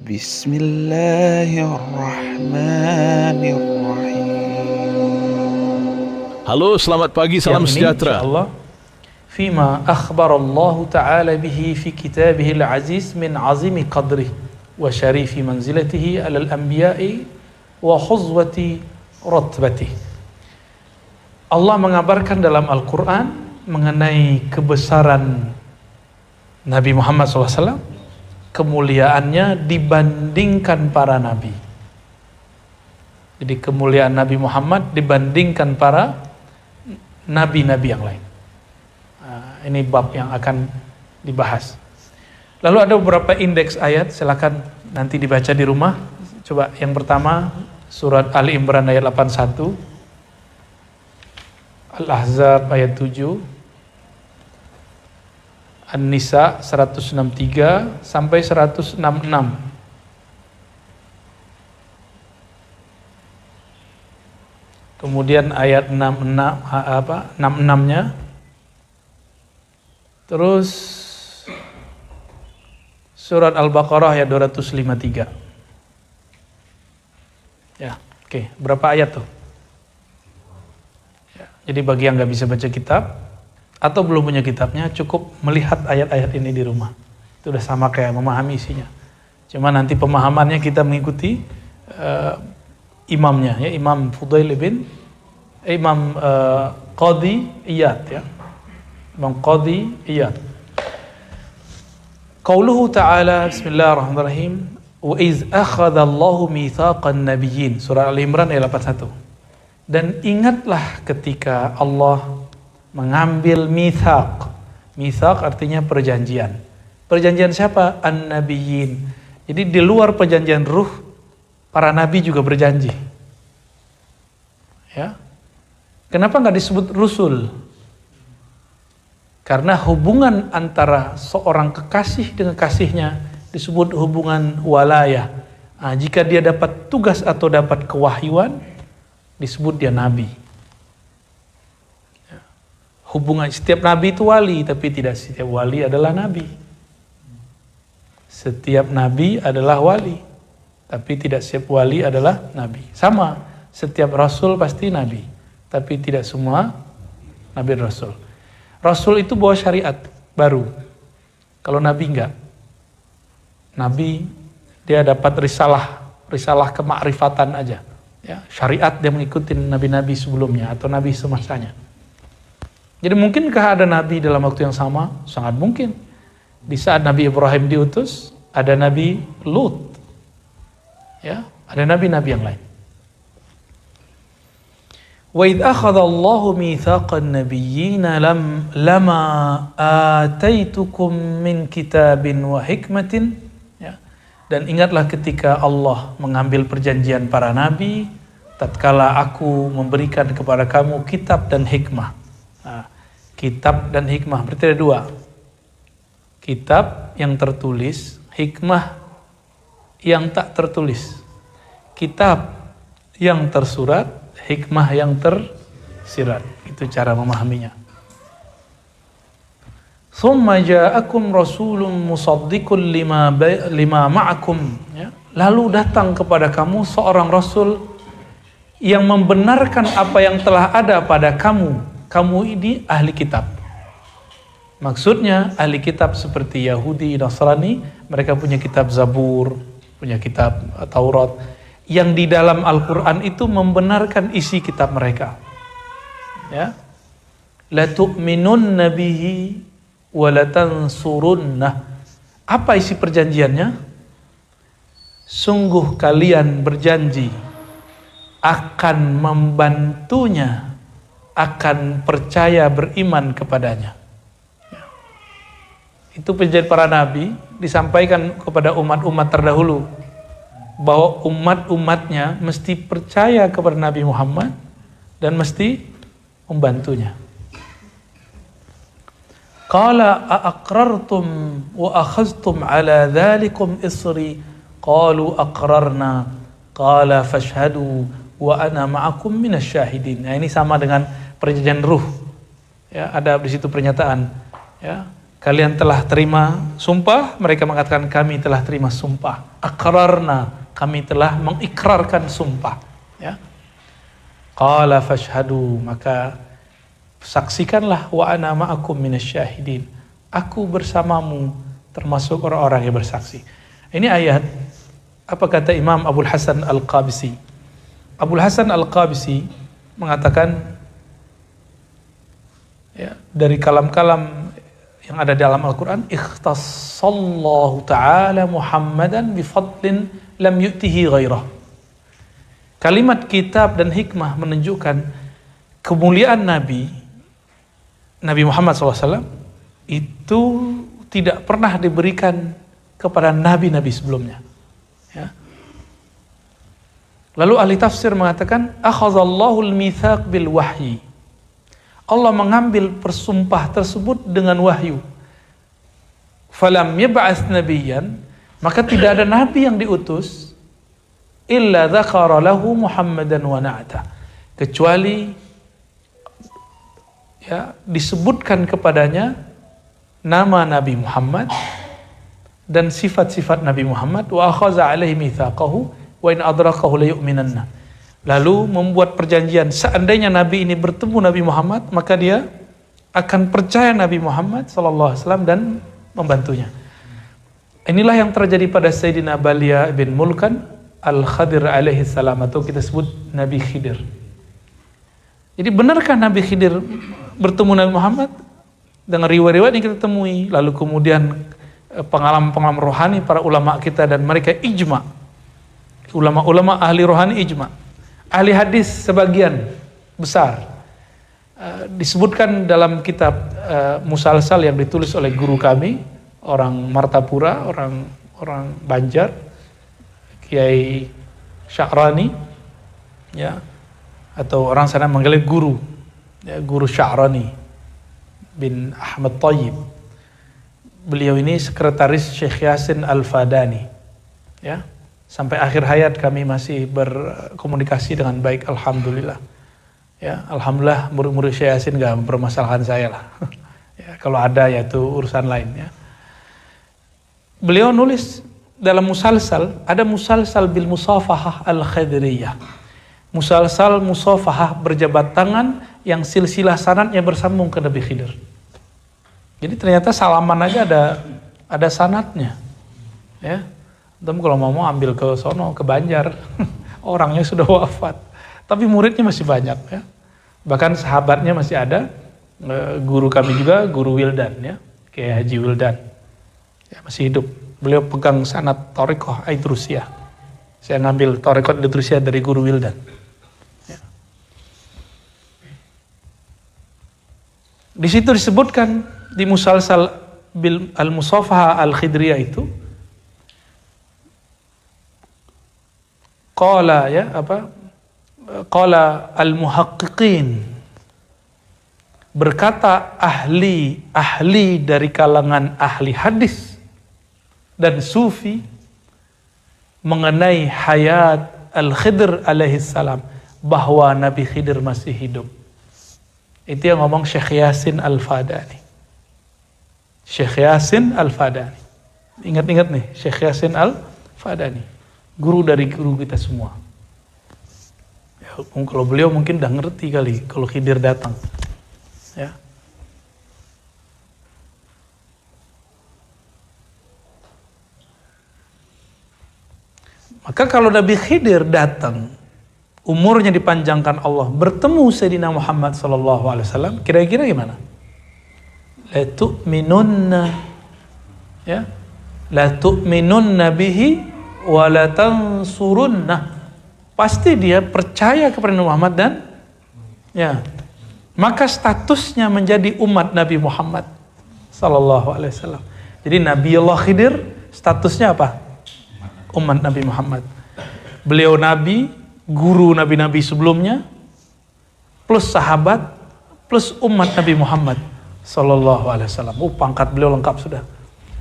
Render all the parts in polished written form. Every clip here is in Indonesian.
Bismillahirrahmanirrahim. Halo, selamat pagi, salam sejahtera. Insyaallah fima akhbarallahu ta'ala bihi fi kitabihil aziz min azimi qadrih wa syarifi manzilatihi alal anbiya'i wa khuzwati ratbatih. Allah mengabarkan dalam Al-Quran mengenai kebesaran Nabi Muhammad SAW, kemuliaannya dibandingkan para nabi. Jadi kemuliaan Nabi Muhammad dibandingkan para nabi-nabi yang lain. Ini bab yang akan dibahas. Lalu ada beberapa indeks ayat, silakan nanti dibaca di rumah. Coba yang pertama surat Ali Imran ayat 81, Al-Ahzab ayat 7, An-Nisa 163 sampai 166. Kemudian ayat 66-nya. Terus surat Al-Baqarah ayat 253. Ya, oke. Berapa ayat tuh? Ya, jadi bagi yang nggak bisa baca kitab atau belum punya kitabnya, cukup melihat ayat-ayat ini di rumah. Itu udah sama kayak memahami isinya. Cuma nanti pemahamannya kita mengikuti imamnya, ya, Imam Fudail bin Imam Qadi Iyad, ya. Imam Qadi Iyad. Qauluhu ta'ala, bismillahirrahmanirrahim, wa iz akhadha Allahu mitsaqan nabiyyin, surah Al-Imran ayat 81. Dan ingatlah ketika Allah mengambil mitsaq. Mitsaq artinya perjanjian. Perjanjian siapa? An-nabiyyin. Jadi di luar perjanjian ruh, para nabi juga berjanji. Ya. Kenapa nggak disebut rusul? Karena hubungan antara seorang kekasih dengan kasihnya disebut hubungan walayah. Nah, jika dia dapat tugas atau dapat kewahyuan, disebut dia nabi. Hubungan setiap nabi itu wali, tapi tidak setiap wali adalah nabi. Setiap nabi adalah wali, tapi tidak setiap wali adalah nabi. Sama, setiap rasul pasti nabi, tapi tidak semua nabi rasul. Rasul itu bawa syariat baru. Kalau nabi enggak. Nabi dia dapat risalah kemakrifatan aja. Ya, syariat dia mengikuti nabi-nabi sebelumnya atau nabi semasanya. Jadi mungkinkah ada nabi dalam waktu yang sama? Sangat mungkin. Di saat Nabi Ibrahim diutus, ada Nabi Lut. Ya, ada nabi-nabi yang lain. Wa idh akhadha Allahu mitsaqan nabiyyina lama ataitukum min kitabin wa hikmatin, ya. Dan ingatlah ketika Allah mengambil perjanjian para nabi tatkala aku memberikan kepada kamu kitab dan hikmah. Nah, kitab dan hikmah berarti ada dua. Kitab yang tertulis, hikmah yang tak tertulis. Kitab yang tersurat, hikmah yang tersirat. Itu cara memahaminya. Tsumma ja'akum rasulun musaddiqun lima ma'akum, ya. Lalu datang kepada kamu seorang rasul yang membenarkan apa yang telah ada pada kamu. Kamu ini ahli kitab. Maksudnya ahli kitab seperti Yahudi, Nasrani, mereka punya kitab Zabur, punya kitab Taurat, yang di dalam Al-Quran itu membenarkan isi kitab mereka. Ya. La tu'minunna bihi wa la tansurunnah. Apa isi perjanjiannya? Sungguh kalian berjanji akan membantunya, akan percaya beriman kepadanya. Ya. Itu perjanjian para nabi disampaikan kepada umat-umat terdahulu bahwa umat-umatnya mesti percaya kepada Nabi Muhammad dan mesti membantunya. Qala aqrartum wa akhadhtum ala dhalikum isri qalu aqrarna qala fashhadu wa ana ma'akum minasyahidin. Nah, ini sama dengan perjanjian ruh. Ya, ada di situ pernyataan, ya. Kalian telah terima sumpah? Mereka mengatakan kami telah terima sumpah. Aqrarna, kami telah mengikrarkan sumpah. Ya. Qala fashhadu, maka saksikanlah, wa ana ma'akum minasyahidin. Aku bersamamu termasuk orang-orang yang bersaksi. Ini ayat, apa kata Imam Abul Hasan Al-Qabisi? Abul Hasan Al-Qabisi mengatakan, ya, dari kalam-kalam yang ada dalam Al-Quran, ikhtassallahu ta'ala Muhammadan bifadlin lam yu'tihi ghairah. Kalimat kitab dan hikmah menunjukkan kemuliaan Nabi Muhammad SAW itu tidak pernah diberikan kepada nabi-nabi sebelumnya. Ya. Lalu ahli tafsir mengatakan, akhadallahu al-mitsaq bil wahyi. Allah mengambil persumpah tersebut dengan wahyu. Falam yab'ats nabiyyan, maka tidak ada nabi yang diutus illa dzakara lahu Muhammadan wa na'ata, kecuali ya disebutkan kepadanya nama Nabi Muhammad dan sifat-sifat Nabi Muhammad. Wa akhaza alaihi mitsaqahu wa in adrakahu la yu'minanna. Lalu membuat perjanjian, seandainya Nabi ini bertemu Nabi Muhammad, maka dia akan percaya Nabi Muhammad SAW dan membantunya. Inilah yang terjadi pada Sayyidina Balia bin Mulkan Al-Khadir alaihi salam, atau kita sebut Nabi Khidir. Jadi benarkah Nabi Khidir bertemu Nabi Muhammad? Dengan riwayat-riwayat yang kita temui, lalu kemudian pengalaman-pengalaman rohani para ulama kita, dan mereka ijma. Ulama-ulama ahli rohani ijma. Ahli hadis sebagian besar disebutkan dalam kitab musalsal yang ditulis oleh guru kami, orang Martapura, orang Banjar, Kiai Sya'rani, ya, atau orang sana manggilnya guru, ya, Guru Sya'rani bin Ahmad Thayyib. Beliau ini sekretaris Syekh Yasin Al-Fadani, ya. Sampai akhir hayat kami masih berkomunikasi dengan baik, alhamdulillah. Ya, alhamdulillah murid-murid Syekh Yasin gak mempermasalahkan saya lah. Ya, kalau ada ya itu urusan lain, ya. Beliau nulis dalam musalsal, ada musalsal bil musafahah al-khidriyah. Musalsal musafahah berjabat tangan yang silsilah sanadnya bersambung ke Nabi Khidir. Jadi ternyata salaman aja ada sanadnya. Ya. Tapi kalau mau ambil ke sono, ke Banjar, orangnya sudah wafat. Tapi muridnya masih banyak, ya. Bahkan sahabatnya masih ada. Guru kami juga, Guru Wildan, ya, kayak Haji Wildan, ya, masih hidup. Beliau pegang sanad Thariqah Aidrusiyah. Saya ngambil Thariqah Aidrusiyah dari Guru Wildan. Ya. Di situ disebutkan di musalsal bil al-musafahah al-khidriyah itu, qala, ya, apa? Qala al-muhaqqiqin, berkata ahli dari kalangan ahli hadis dan sufi mengenai hayat Al-Khidr alaihi salam, bahwa Nabi Khidir masih hidup. Itu yang ngomong Syekh Yasin Al-Fadani. Syekh Yasin Al-Fadani. Ingat-ingat nih, Syekh Yasin Al-Fadani, guru dari guru kita semua. Ya, kalau beliau mungkin udah ngerti kali kalau Khidir datang. Ya. Maka kalau Nabi Khidir datang, umurnya dipanjangkan Allah, bertemu Sayyidina Muhammad SAW, kira-kira gimana? La tu'minunna, ya, la tu'minunna bihi wa la tansurunna. Pasti dia percaya kepada Nabi Muhammad dan, ya, maka statusnya menjadi umat Nabi Muhammad SAW. Jadi Nabi Allah Khidir statusnya apa? Umat Nabi Muhammad. Beliau Nabi, guru Nabi-Nabi sebelumnya, plus sahabat, plus umat Nabi Muhammad Sallallahu Alaihi Wasallam. Pangkat beliau lengkap sudah.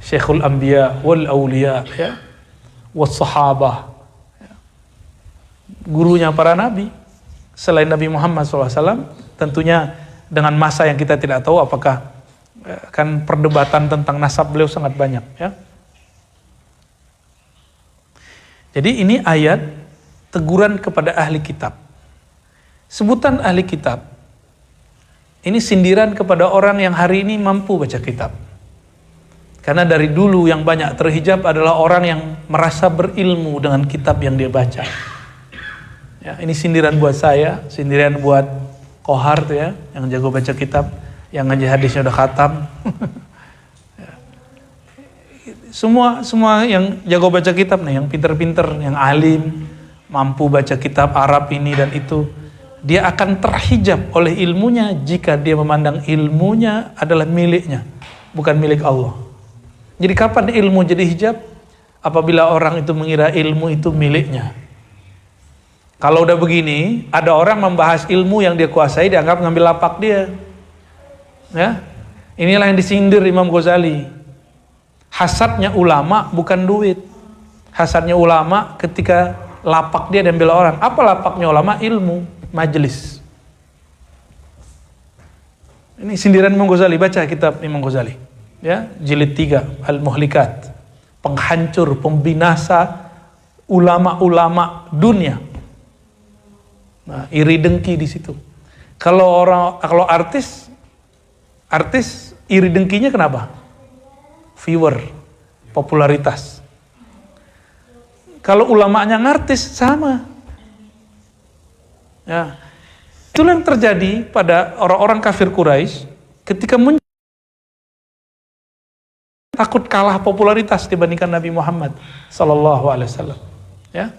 Syekhul Anbiya wal Awliya, ya, was sahabah, ya. Gurunya para Nabi selain Nabi Muhammad SAW. Tentunya dengan masa yang kita tidak tahu apakah Kan perdebatan tentang nasab beliau sangat banyak ya. Jadi ini ayat teguran kepada ahli kitab. Sebutan ahli kitab ini sindiran kepada orang yang hari ini mampu baca kitab. Karena dari dulu yang banyak terhijab adalah orang yang merasa berilmu dengan kitab yang dia baca. Ya, ini sindiran buat saya, sindiran buat Kohar tuh ya, yang jago baca kitab, yang ngaji hadisnya udah khatam. Semua yang jago baca kitab nih, yang pinter-pinter, yang alim, mampu baca kitab Arab ini dan itu, dia akan terhijab oleh ilmunya jika dia memandang ilmunya adalah miliknya, bukan milik Allah. Jadi kapan ilmu jadi hijab? Apabila orang itu mengira ilmu itu miliknya. Kalau udah begini, ada orang membahas ilmu yang dia kuasai, dianggap ngambil lapak dia. Ya, inilah yang disindir Imam Ghazali. Hasadnya ulama bukan duit. Hasadnya ulama ketika lapak dia diambil orang. Apa lapaknya ulama? Ilmu, majelis. Ini sindiran Imam Ghazali, baca kitab Imam Ghazali. Ya, jilid 3, Al-Muhlikat. Penghancur, pembinasa ulama-ulama dunia. Nah, iri dengki di situ. Kalau artis iri dengkinya kenapa? Viewer, popularitas. Kalau ulamanya ngartis sama. Ya. Itulah yang terjadi pada orang-orang kafir Quraisy ketika takut kalah popularitas dibandingkan Nabi Muhammad sallallahu alaihi wasallam. Ya.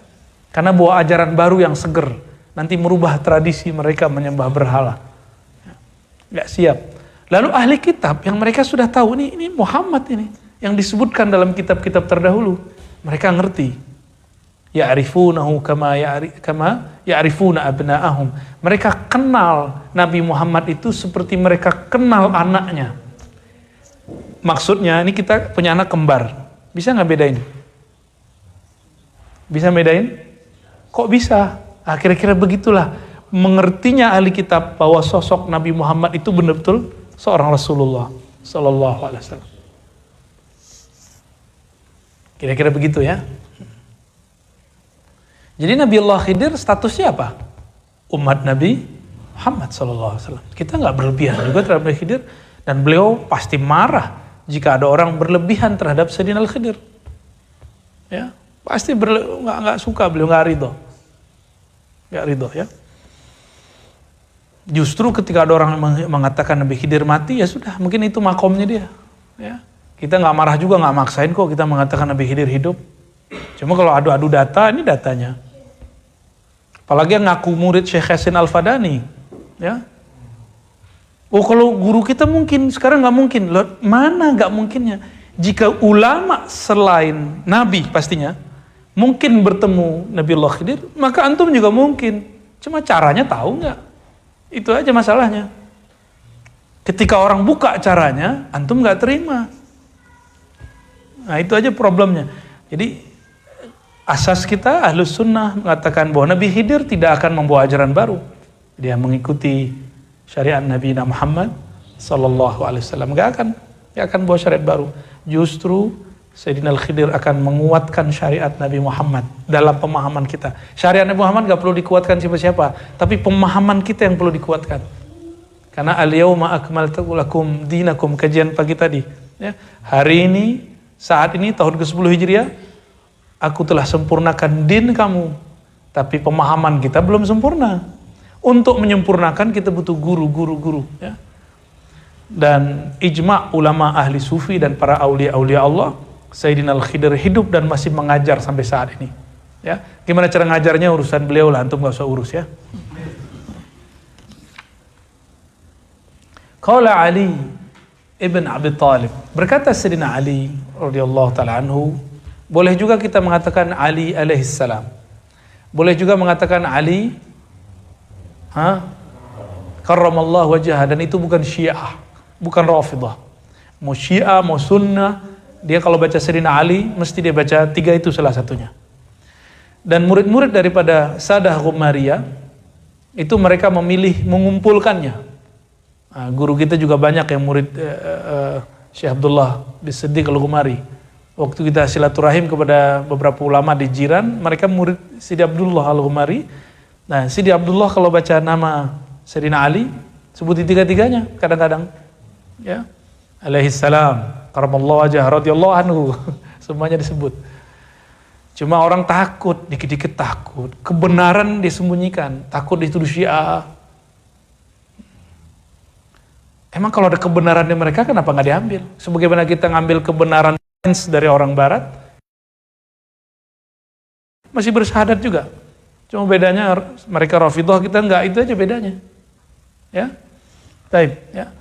Karena bawa ajaran baru yang seger, nanti merubah tradisi mereka menyembah berhala. Enggak siap. Lalu ahli kitab yang mereka sudah tahu ini Muhammad ini yang disebutkan dalam kitab-kitab terdahulu, mereka ngerti. Ya'rifunahu kama ya'rifuna abna'ahum. Mereka kenal Nabi Muhammad itu seperti mereka kenal anaknya. Maksudnya ini kita punya anak kembar, bisa nggak bedain? Bisa bedain? Kok bisa? Kira-kira begitulah mengertinya ahli kitab bahwa sosok Nabi Muhammad itu benar-betul seorang Rasulullah sallallahu alaihi wasallam. Kira-kira begitu ya. Jadi Nabi Allah Khidir statusnya apa? Umat Nabi Muhammad sallallahu alaihi wasallam. Kita nggak berlebihan juga terhadap Nabi Khidir, dan beliau pasti marah jika ada orang berlebihan terhadap Sayyidina Al-Khidir. Ya, pasti nggak suka, beliau nggak ridho ya. Justru ketika ada orang mengatakan Nabi Khidir mati, ya sudah, mungkin itu makomnya dia. Ya. Kita nggak marah juga, nggak maksain kok kita mengatakan Nabi Khidir hidup. Cuma kalau adu-adu data, ini datanya. Apalagi yang ngaku murid Syekh Hasan Al-Fadani. Ya. Oh kalau guru kita mungkin, sekarang nggak mungkin. Loh, mana nggak mungkinnya? Jika ulama selain Nabi pastinya, mungkin bertemu Nabi Allah Khidir, maka antum juga mungkin. Cuma caranya tahu nggak? Itu aja masalahnya. Ketika orang buka caranya, antum nggak terima. Nah itu aja problemnya. Jadi asas kita Ahlus Sunnah mengatakan bahwa Nabi Khidir tidak akan membawa ajaran baru. Dia mengikuti syariat Nabi Muhammad sallallahu alaihi wasallam. Nggak akan bawa syariat baru. Justru Sayyidina Al-Khidir akan menguatkan syariat Nabi Muhammad dalam pemahaman kita. Syariat Nabi Muhammad gak perlu dikuatkan siapa-siapa, tapi pemahaman kita yang perlu dikuatkan. Karena al-yawma akmaltu lakum dinakum, kajian pagi tadi. Ya, hari ini, saat ini tahun ke-10 Hijriah, aku telah sempurnakan din kamu. Tapi pemahaman kita belum sempurna. Untuk menyempurnakan kita butuh guru. Ya. Dan ijma' ulama ahli sufi dan para aulia-aulia Allah, Sayyidina Al-Khidir hidup dan masih mengajar sampai saat ini. Ya, gimana cara ngajarnya urusan beliau lah, antum gak usah urus ya. Qala Ali ibn Abi Thalib, berkata Sayyidina Ali radhiyallahu taala anhu, boleh juga kita mengatakan Ali alaihissalam. Boleh juga mengatakan Ali karramallahu wajhah, dan itu bukan Syiah, bukan Rafidah. Mau Syiah, mau Sunnah, dia kalau baca Sayyidina Ali, mesti dia baca 3 itu salah satunya. Dan murid-murid daripada Sadah Ghumariyah, itu mereka memilih mengumpulkannya. Guru kita juga banyak yang murid Syekh Abdullah bin Siddiq Al-Ghumari. Waktu kita silaturahim kepada beberapa ulama di jiran, mereka murid Sidi Abdullah Al-Ghumari. Nah, Sidi Abdullah kalau baca nama Sayyidina Ali, sebutin tiga-tiganya kadang-kadang. Ya. Alaihi salam, karamallahu wajhah, radhiyallahu anhu. Semuanya disebut. Cuma orang takut, dikit-dikit takut. Kebenaran disembunyikan, takut dituduh Syiah. Emang kalau ada kebenaran di mereka, kenapa nggak diambil? Sebagaimana kita ngambil kebenaran dari orang Barat, masih bersyahadat juga. Cuma bedanya mereka Rafidhah, kita nggak, itu aja bedanya. Ya, baik. Ya.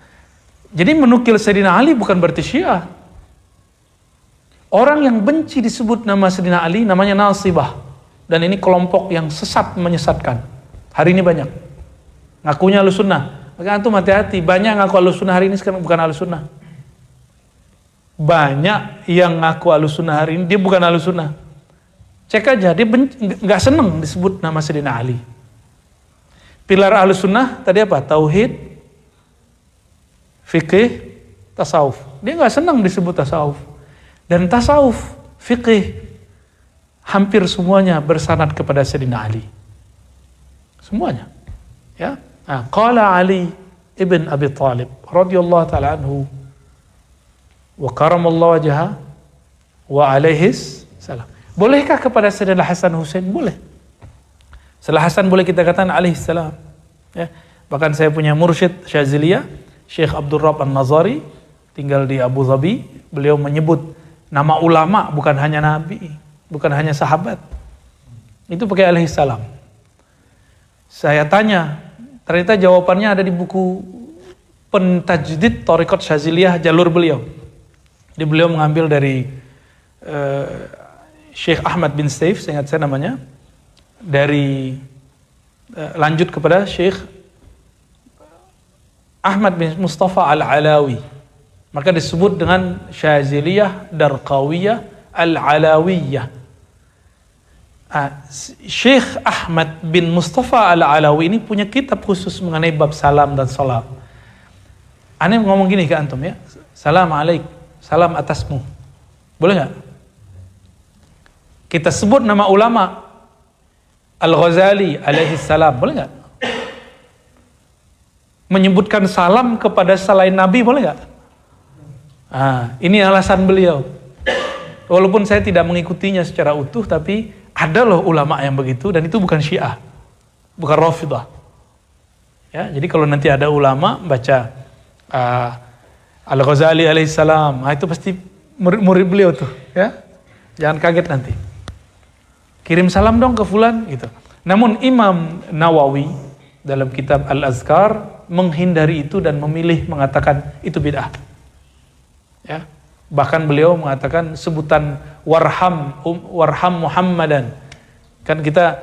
Jadi menukil Sayyidina Ali bukan berarti Syiah. Orang yang benci disebut nama Sayyidina Ali namanya Nasibah. Dan ini kelompok yang sesat menyesatkan. Hari ini banyak. Ngakunya Ahlussunnah. Maka antum hati-hati, banyak ngaku Ahlussunnah hari ini sekarang bukan Ahlussunnah. Banyak yang ngaku Ahlussunnah hari ini dia bukan Ahlussunnah. Cek aja, dia nggak seneng disebut nama Sayyidina Ali. Pilar Ahlussunnah tadi apa? Tauhid, fikih, tasawuf. Dia nggak seneng disebut tasawuf. Dan tasawuf, fikih, hampir semuanya bersanad kepada Sayyidina Ali. Semuanya. Ya. Nah, qala Ali ibn Abi Thalib radhiyallahu ta'ala anhu wa karamallahu wajhahu wa alaihis salam. Bolehkah kepada Sayyidina Hasan Husain? Boleh. Sayyidina Hasan boleh kita katakan alaihis salam. Ya. Bahkan saya punya mursyid Syaziliyah, Syekh Abdul Rabb An-Nazari, tinggal di Abu Dhabi. Beliau menyebut nama ulama bukan hanya nabi, bukan hanya sahabat. Itu pakai alaihis salam. Saya tanya, ternyata jawabannya ada di buku Pentajdid Thariqat Syaziliyah jalur beliau. Jadi beliau mengambil dari Syekh Ahmad bin Saif, seingat saya namanya, dari lanjut kepada Syekh Ahmad bin Mustafa Al-Alawi. Maka disebut dengan Syaziliyah Darqawiyah Al-Alawiyah. Syekh Ahmad bin Mustafa Al-Alawi ini punya kitab khusus mengenai bab salam dan salat. Aneh ngomong gini ke antum ya, salam alaik, salam atasmu. Boleh nggak? Kita sebut nama ulama Al-Ghazali alaihi salam, boleh nggak? Menyebutkan salam kepada selain Nabi, boleh nggak? Ini alasan beliau. Walaupun saya tidak mengikutinya secara utuh, tapi ada loh ulama yang begitu, dan itu bukan Syiah, bukan Rafidhah. Ya, jadi kalau nanti ada ulama baca Al-Ghazali alaihissalam, itu pasti murid beliau tuh, ya. Jangan kaget nanti. Kirim salam dong ke fulan gitu. Namun Imam Nawawi dalam kitab Al-Azkar menghindari itu dan memilih mengatakan itu bid'ah. Ya. Bahkan beliau mengatakan sebutan warham Muhammadan. Kan kita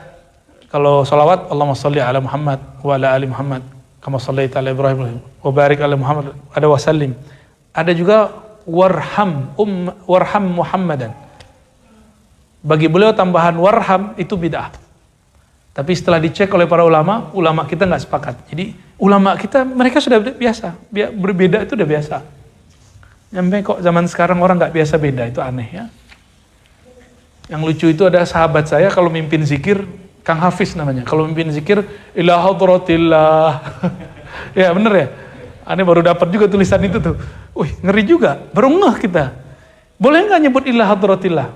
kalau salawat Allahumma sholli ala Muhammad wa ala ali Muhammad kama shallaita ala Ibrahim wa barik ala Muhammad, ada wasallim. Ada juga warham Muhammadan. Bagi beliau tambahan warham itu bid'ah. Tapi setelah dicek oleh para ulama kita nggak sepakat. Jadi ulama kita mereka sudah biasa, berbeda itu udah biasa. Nyampe kok zaman sekarang orang nggak biasa beda, itu aneh ya. Yang lucu itu ada sahabat saya kalau mimpin zikir, Kang Hafiz namanya. Kalau mimpin zikir, ila hadratillah. Ya bener ya. Aneh baru dapat juga tulisan itu tuh. Wih ngeri juga, baru ngeh kita. Boleh nggak nyebut ila hadratillah?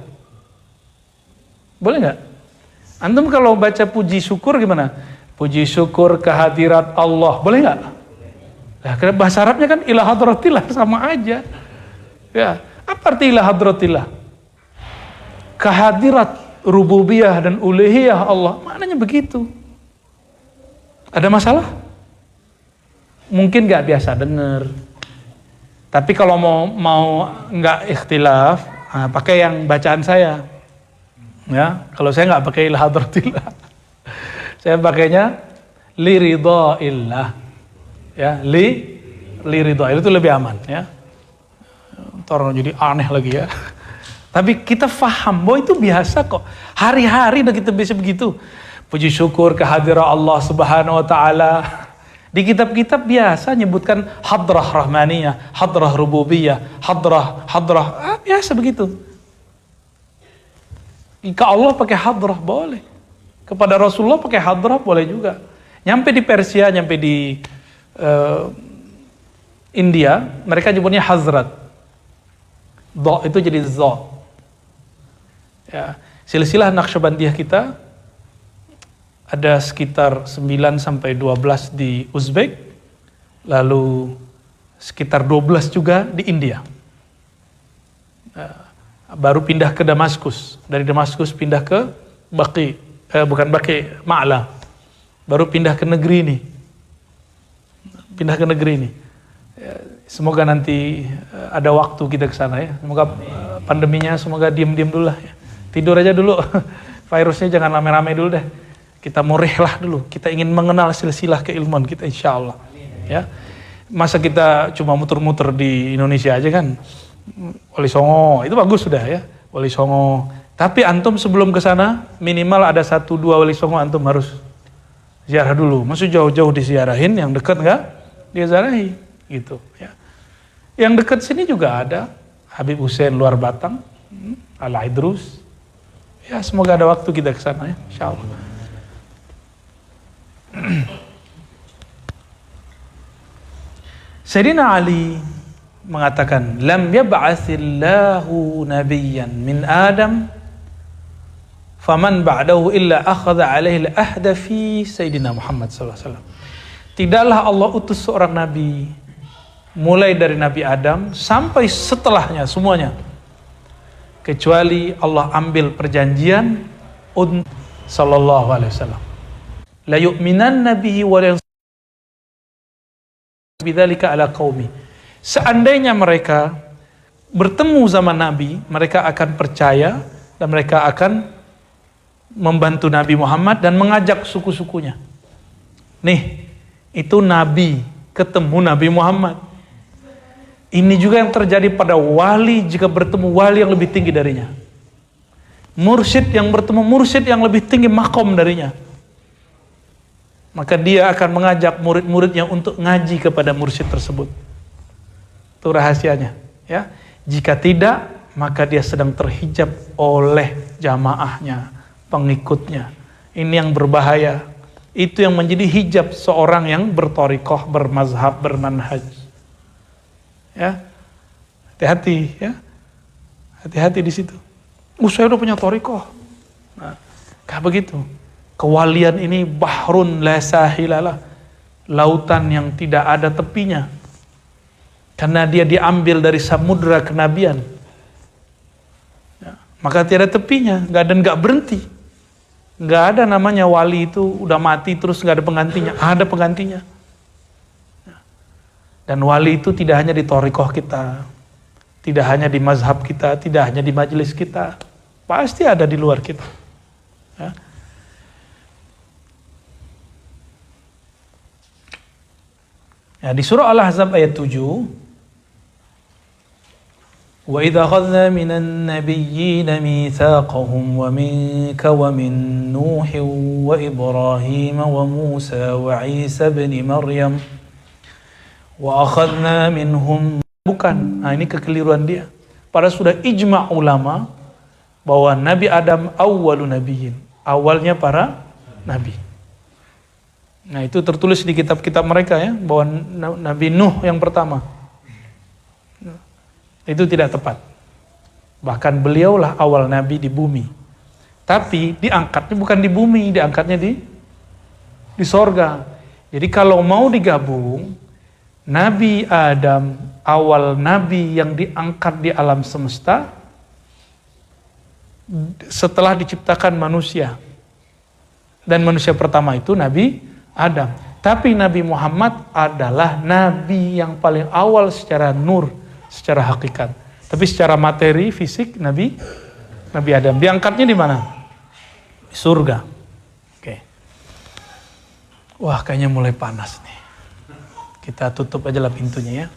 Boleh nggak? Antum kalau baca puji syukur gimana? Puji syukur kehadirat Allah, boleh nggak? Nah, karena bahasa Arabnya kan ila hadratillah, sama aja. Ya, apa arti ila hadratillah? Kehadirat rububiyah dan uluhiyah Allah, maknanya begitu. Ada masalah? Mungkin nggak biasa dengar. Tapi kalau mau nggak ikhtilaf, pakai yang bacaan saya. Ya, kalau saya nggak pakai ila hadratillah, saya pakainya li ridhaillah. Ya, li ridhaillah itu lebih aman ya. Orang jadi aneh lagi ya. Tapi kita faham bahwa itu biasa kok. Hari-hari udah kita bisa begitu. Puji syukur kehadiran Allah Subhanahu wa taala. Di kitab-kitab biasa nyebutkan hadrah rahmaniyah, hadrah rububiyah, hadrah, biasa begitu. Jika Allah pakai hadrah boleh. Kepada Rasulullah pakai hadrah boleh juga. Nyampe di Persia, nyampe di India, mereka nyebutnya hazrat. Do itu jadi zo. Ya, silsilah Naqsyabandiyah kita ada sekitar 9 sampai 12 di Uzbek, lalu sekitar 12 juga di India. Baru pindah ke Damaskus, dari Damaskus pindah ke Ma'la. Baru pindah ke negeri ini. Semoga nanti ada waktu kita ke sana ya. Semoga pandeminya semoga diam-diam dulu lah ya. Tidur aja dulu. Virusnya jangan rame-rame dulu deh. Kita mau rehlah dulu. Kita ingin mengenal silsilah keilmuan kita insyaallah. Ya. Masa kita cuma muter-muter di Indonesia aja kan? Wali Songo, itu bagus sudah ya. Wali Songo. Tapi antum sebelum ke sana minimal ada 1-2 Wali Songo antum harus ziarah dulu. Maksud jauh-jauh disiarahin, yang dekat enggak dia ziarahi gitu ya. Yang dekat sini juga ada Habib Hussein luar Batang, Al-Idrus. Ya, semoga ada waktu kita ke sana ya, insyaallah. Sayyidina Ali mengatakan, lam yab'atsillahu nabiyyan min Adam faman ba'dahu illa akhadha alaihi al-ahda fi Sayyidina Muhammad sallallahu alaihi wasallam. Tidaklah Allah utus seorang nabi mulai dari Nabi Adam sampai setelahnya semuanya, kecuali Allah ambil perjanjian untuk sallallahu alaihi wasallam. La yu'minan nabihi wa la bidzalika ala qaumi. Seandainya mereka bertemu zaman Nabi, mereka akan percaya dan mereka akan membantu Nabi Muhammad dan mengajak suku-sukunya. Nih, itu Nabi ketemu Nabi Muhammad. Ini juga yang terjadi pada wali jika bertemu wali yang lebih tinggi darinya. Mursyid yang bertemu mursyid yang lebih tinggi makom darinya. Maka dia akan mengajak murid-muridnya untuk ngaji kepada mursyid tersebut. Itu rahasianya. Ya. Jika tidak, maka dia sedang terhijab oleh jamaahnya, pengikutnya. Ini yang berbahaya. Itu yang menjadi hijab seorang yang berthariqah, bermazhab, bermanhaj. Ya, hati-hati ya, hati-hati di situ. Saya udah punya thariqah. Nah, kayak begitu. Kewalian ini bahrun la sahilalah, lautan yang tidak ada tepinya, karena dia diambil dari samudra kenabian. Ya, maka tiada tepinya, nggak berhenti. Nggak ada namanya wali itu udah mati terus nggak ada penggantinya. Ada penggantinya. Dan wali itu tidak hanya di thariqah kita, tidak hanya di mazhab kita, tidak hanya di majelis kita, pasti ada di luar kita. Ya. Ya, di surah Al-Ahzab ayat 7, wa idza akhadna minan nabiyyina mitsaqahum wa minka wa min Nuhin wa Ibrahim wa Musa wa Isa ibn Maryam wa akhadna minhum. Bukan, nah ini kekeliruan dia. Padahal sudah ijma' ulama bahwa Nabi Adam awwalun nabiyyin, awalnya para nabi. Nah itu tertulis di kitab-kitab mereka ya, bahwa Nabi Nuh yang pertama. Itu tidak tepat. Bahkan beliaulah awal nabi di bumi. Tapi diangkatnya bukan di bumi, diangkatnya di sorga. Jadi kalau mau digabung, Nabi Adam awal nabi yang diangkat di alam semesta setelah diciptakan manusia. Dan manusia pertama itu Nabi Adam. Tapi Nabi Muhammad adalah nabi yang paling awal secara nur, secara hakikat. Tapi secara materi, fisik, Nabi Adam. Diangkatnya di mana? Di surga. Oke. Wah, kayaknya mulai panas nih. Kita tutup aja lah pintunya ya.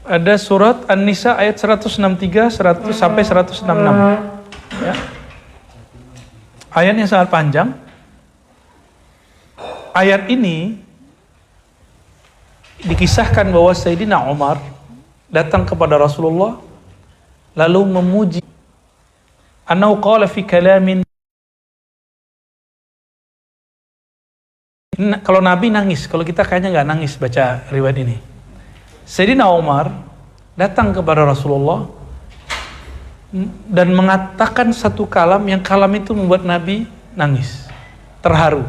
ada surat An-Nisa ayat 163 sampai 166. Ya. Ayatnya sangat panjang. Ayat ini dikisahkan bahwa Sayyidina Umar datang kepada Rasulullah lalu memuji. Annahu qala fi kalamin. Kalau Nabi nangis, kalau kita kayaknya nggak nangis baca riwayat ini. Sayyidina Umar datang kepada Rasulullah dan mengatakan satu kalam yang kalam itu membuat Nabi nangis, terharu.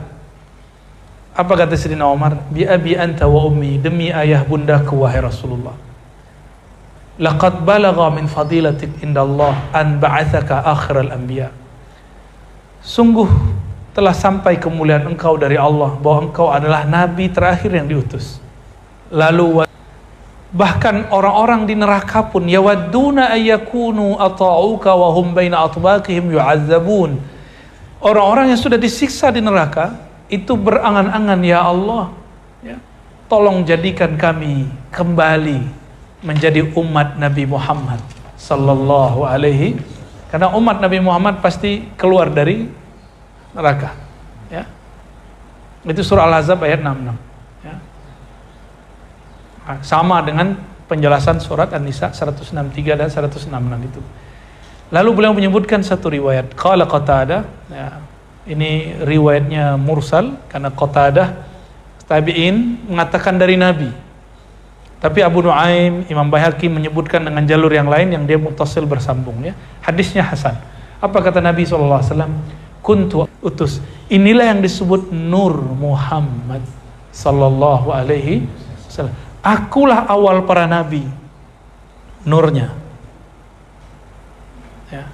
Apa kata Sayyidina Umar? Bi abi anta wa ummi, demi ayah bundaku wahai Rasulullah. Laqad balagha min fadilatik indallah an ba'athaka akhiral anbiya. Sungguh telah sampai kemuliaan engkau dari Allah bahwa engkau adalah nabi terakhir yang diutus. Lalu bahkan orang-orang di neraka pun yawadduna ayyakunu ata'uka wa hum baina atbaqihim yu'adzabun. Orang-orang yang sudah disiksa di neraka itu berangan-angan, ya Allah, ya, tolong jadikan kami kembali menjadi umat Nabi Muhammad sallallahu alaihi, karena umat Nabi Muhammad pasti keluar dari neraka. Ya. Itu surah Al-Ahzab ayat 66. Ya. Sama dengan penjelasan surat An-Nisa 163 dan 166 itu. Lalu beliau menyebutkan satu riwayat. Qala Qatadah, ya, ini riwayatnya mursal karena Qatadah tabi'in mengatakan dari Nabi. Tapi Abu Nuaim, Imam Baihaqi menyebutkan dengan jalur yang lain yang dia muttasil bersambung, ya. Hadisnya hasan. Apa kata Nabi SAW? Kuntu utus. Inilah yang disebut Nur Muhammad sallallahu alaihi wasallam. Akulah awal para nabi, nurnya. Ya.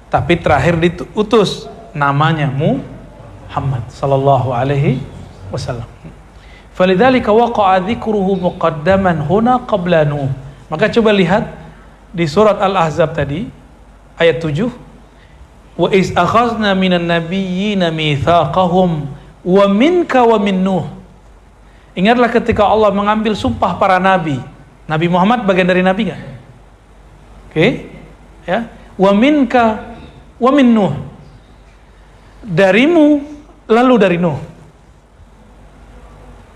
Tapi terakhir diutus, namanya Muhammad sallallahu alaihi wasallam. Falidzalika waqa'a dzikruhu muqaddaman huna qabla Nuh. Maka coba lihat di surat Al-Ahzab tadi ayat 7. Wa iz akhadna minan nabiyyina mitsaqahum wa minka wa min Nuh. Ingatlah ketika Allah mengambil sumpah para nabi. Nabi Muhammad bagian dari nabi enggak? Oke? Ya. Wa minka wa min Nuh. Darimu lalu dari Nuh.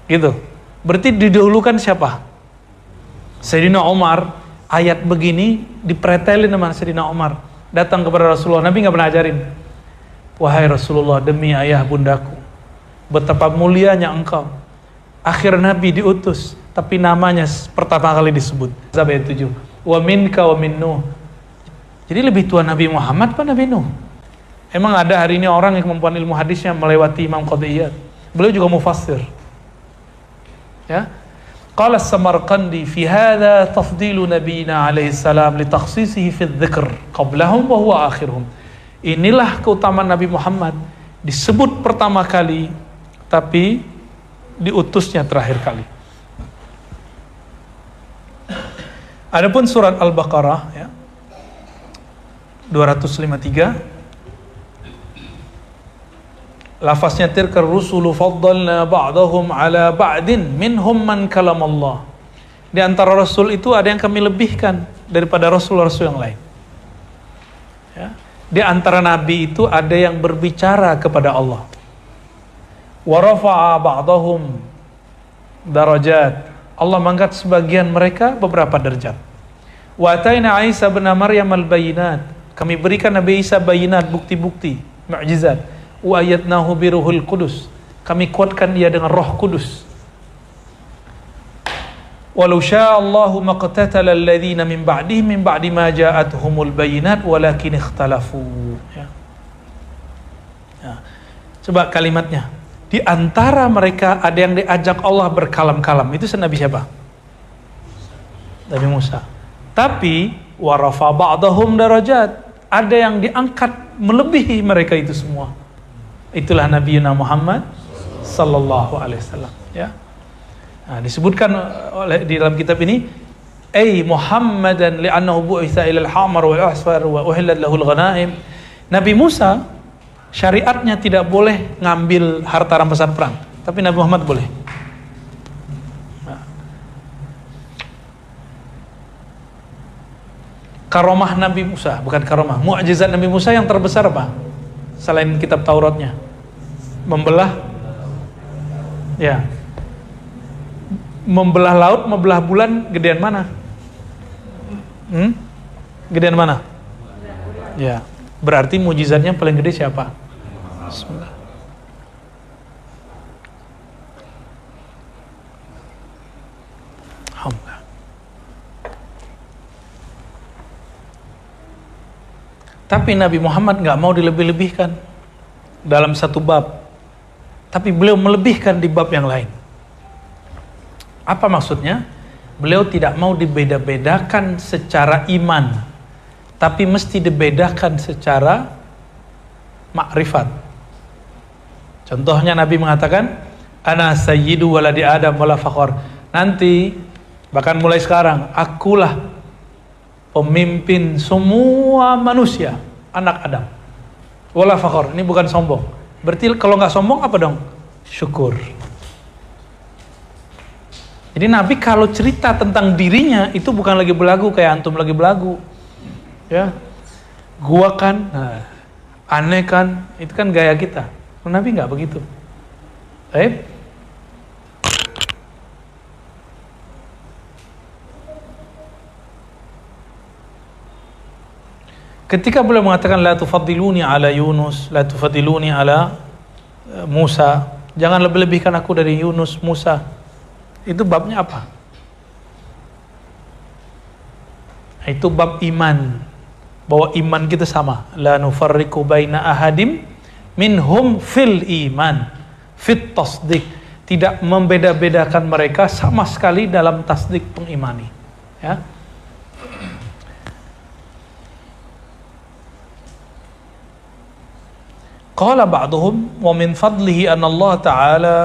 Gitu. Berarti didahulukan siapa? Sayyidina Umar. Ayat begini dipretelin sama Sayyidina Umar. Datang kepada Rasulullah. Nabi nggak pernah ajarin. Wahai Rasulullah, demi ayah bundaku, betapa mulianya engkau. Akhir Nabi diutus, tapi namanya pertama kali disebut. Ayat 7. Wa minka wa min Nuh. Jadi lebih tua Nabi Muhammad apa Nabi Nuh? Emang ada hari ini orang yang kemampuan ilmu hadisnya melewati Imam Qadiyat. Beliau juga mufassir. Ya. Qala Samarqandi fi hadha tafdilu nabiyina alaihi salam li takhsisihi fi dzikr qablahum wa huwa akhiruhum. Inilah keutamaan Nabi Muhammad, disebut pertama kali tapi diutusnya terakhir kali. Adapun surat Al-Baqarah, ya, 253, lafaznya tilkar rusulu faddalna ba'dahum ala ba'din minhum man kalam Allah. Di antara rasul itu ada yang kami lebihkan daripada rasul-rasul yang lain. Ya. Di antara nabi itu ada yang berbicara kepada Allah. Wa rafa'a ba'dahum darajat. Allah mengangkat sebagian mereka beberapa derajat. Wa ataina Isa bin Maryam al-bayinat. Kami berikan Nabi Isa bayinat, bukti-bukti, mukjizat. Wa ayatnahu biruhul qudus. Kami kuatkan dia dengan Roh Kudus. Walau sya'allahu maqtatala alladhina min ba'dihim min ba'di ma ja'atuhumul bayinat walakin ikhtalafu. Ya. Ya. Coba kalimatnya. Di antara mereka ada yang diajak Allah berkalam-kalam. Itu Nabi siapa? Nabi Musa. Tapi wa rafa ba'dahum darajat. Ada yang diangkat melebihi mereka itu semua. Itulah Nabi Muhammad sallallahu alaihi wasallam, ya. Nah, disebutkan oleh di dalam kitab ini, ay Muhammadan li'annahu bu'itsa ila al-hamar wal asfar wa uhillat lahu al-ghanaim. Nabi Musa syariatnya tidak boleh ngambil harta rampasan perang, tapi Nabi Muhammad boleh. Nah. Karomah Nabi Musa, bukan karomah, mukjizat Nabi Musa yang terbesar apa? Selain kitab Tauratnya. Membelah, ya. Membelah laut, membelah bulan, gedean mana? Gedean mana? Ya. Berarti mukjizatnya paling gede siapa? Bismillah. Alhamdulillah. Tapi Nabi Muhammad nggak mau dilebih-lebihkan dalam satu bab, tapi beliau melebihkan di bab yang lain. Apa maksudnya? Beliau tidak mau dibeda-bedakan secara iman, tapi mesti dibedakan secara makrifat. Contohnya Nabi mengatakan, ana sayyidu waladi Adam wala fakhor. Nanti, bahkan mulai sekarang, akulah pemimpin semua manusia, anak Adam. Wala fakhor, ini bukan sombong. Berarti kalau nggak sombong apa dong? Syukur. Jadi Nabi kalau cerita tentang dirinya itu bukan lagi belagu kayak antum lagi belagu, ya. Gua kan, aneh kan, itu kan gaya kita. Nabi nggak begitu. Baik. Ketika beliau mengatakan la tufaddiluni ala Yunus, la tufaddiluni ala Musa, jangan lebih-lebihkan aku dari Yunus, Musa. Itu babnya apa? Itu bab iman. Bahwa iman kita sama. La nufarriqu baina ahadim minhum fil iman, fit tasdik. Tidak membeda-bedakan mereka sama sekali dalam tasdik pengimani. Ya. Qala ba'duhum wa min fadlihi anna Allah Ta'ala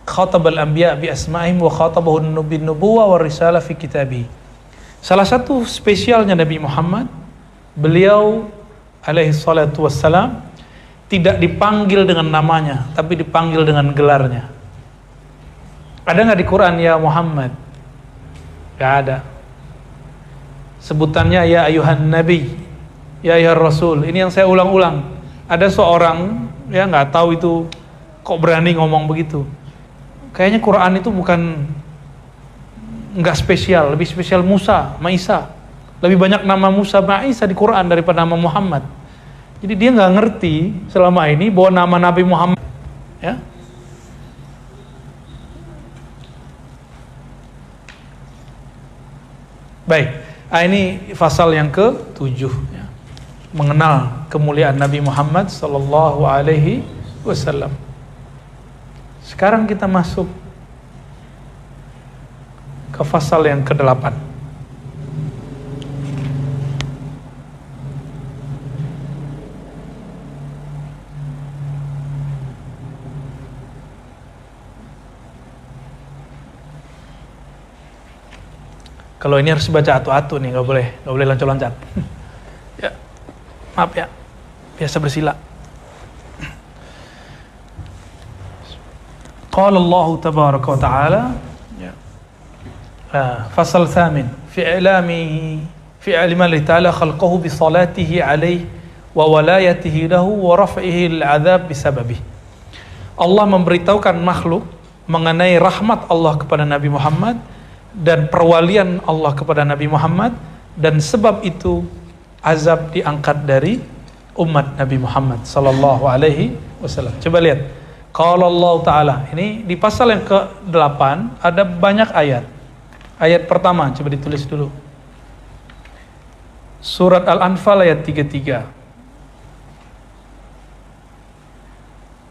khatab al-anbiya bi asma'ihim wa khatabahu bin nubuwah wa risalah fi kitabih. Salah satu spesialnya Nabi Muhammad, beliau alaihi salatu wassalam tidak dipanggil dengan namanya, tapi dipanggil dengan gelarnya. Ada nggak di Quran ya Muhammad? Gak ada. Sebutannya ya ayuhan nabi, ya ayuhan rasul. Ini yang saya ulang-ulang. Ada seorang ya nggak tahu itu kok berani ngomong begitu. Kayaknya Quran itu bukan nggak spesial, lebih spesial Musa, Isa. Lebih banyak nama Musa, Isa di Quran daripada nama Muhammad. Jadi dia nggak ngerti selama ini bahwa nama Nabi Muhammad, ya. Baik, ini pasal yang ke-7. Ya. Mengenal kemuliaan Nabi Muhammad sallallahu alaihi wasallam. Sekarang kita masuk ke pasal yang ke-8. Kalau ini harus baca atu-atu nih, nggak boleh loncat-loncat. Ya. Maaf ya, biasa bersila. Qala Allah tabaraka wa ta'ala, fasal thamin, fi ilmi Allah ta'ala khalqahu bi salatihi alaihi wa walayatihi lahu wa raf'ihi al-'adzab bisababihi. Allah memberitahukan makhluk mengenai rahmat Allah kepada Nabi Muhammad dan perwalian Allah kepada Nabi Muhammad, dan sebab itu azab diangkat dari umat Nabi Muhammad sallallahu alaihi wasallam. Coba lihat. Qala Allah Ta'ala. Ini di pasal yang ke-8 ada banyak ayat. Ayat pertama coba ditulis dulu. Surat Al-Anfal ayat 33.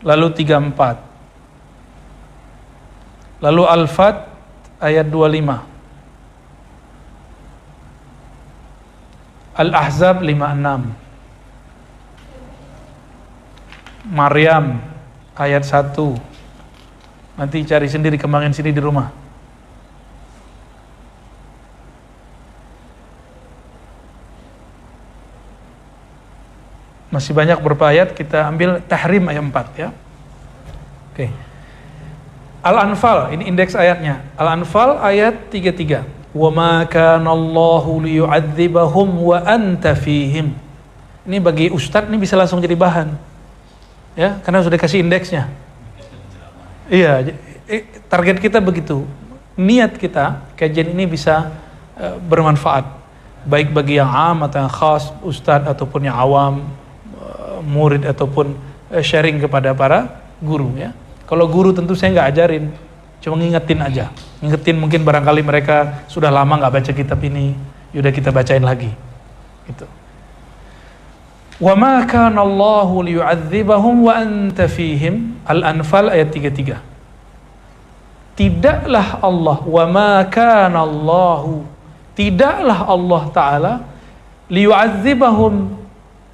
Lalu 34. Lalu Al-Fat ayat 25. Al-Ahzab 56. Maryam ayat 1. Nanti cari sendiri, kembangin sini di rumah. Masih banyak beberapa ayat, kita ambil Tahrim ayat 4 ya. Oke. Al-Anfal, ini indeks ayatnya. Al-Anfal ayat 33. wa ma kana Allahu liyu'adzibahum wa anta fihim. Ini bagi ustadz ini bisa langsung jadi bahan. Ya, karena sudah kasih indeksnya. Iya, target kita begitu. Niat kita kajian ini bisa bermanfaat baik bagi yang am atau yang khas, ustadz ataupun yang awam, murid ataupun sharing kepada para guru ya. Kalau guru tentu saya nggak ajarin, cuma ngingetin aja. Ngingetin mungkin barangkali mereka sudah lama nggak baca kitab ini, yaudah kita bacain lagi. Gitu. Wa ma kana Allahu liyu'adzibahum wa anta fihim. Al-Anfal ayat 33. Tidaklah Allah, wa ma kana Allahu, tidaklah Allah Ta'ala liyu'adzibahum,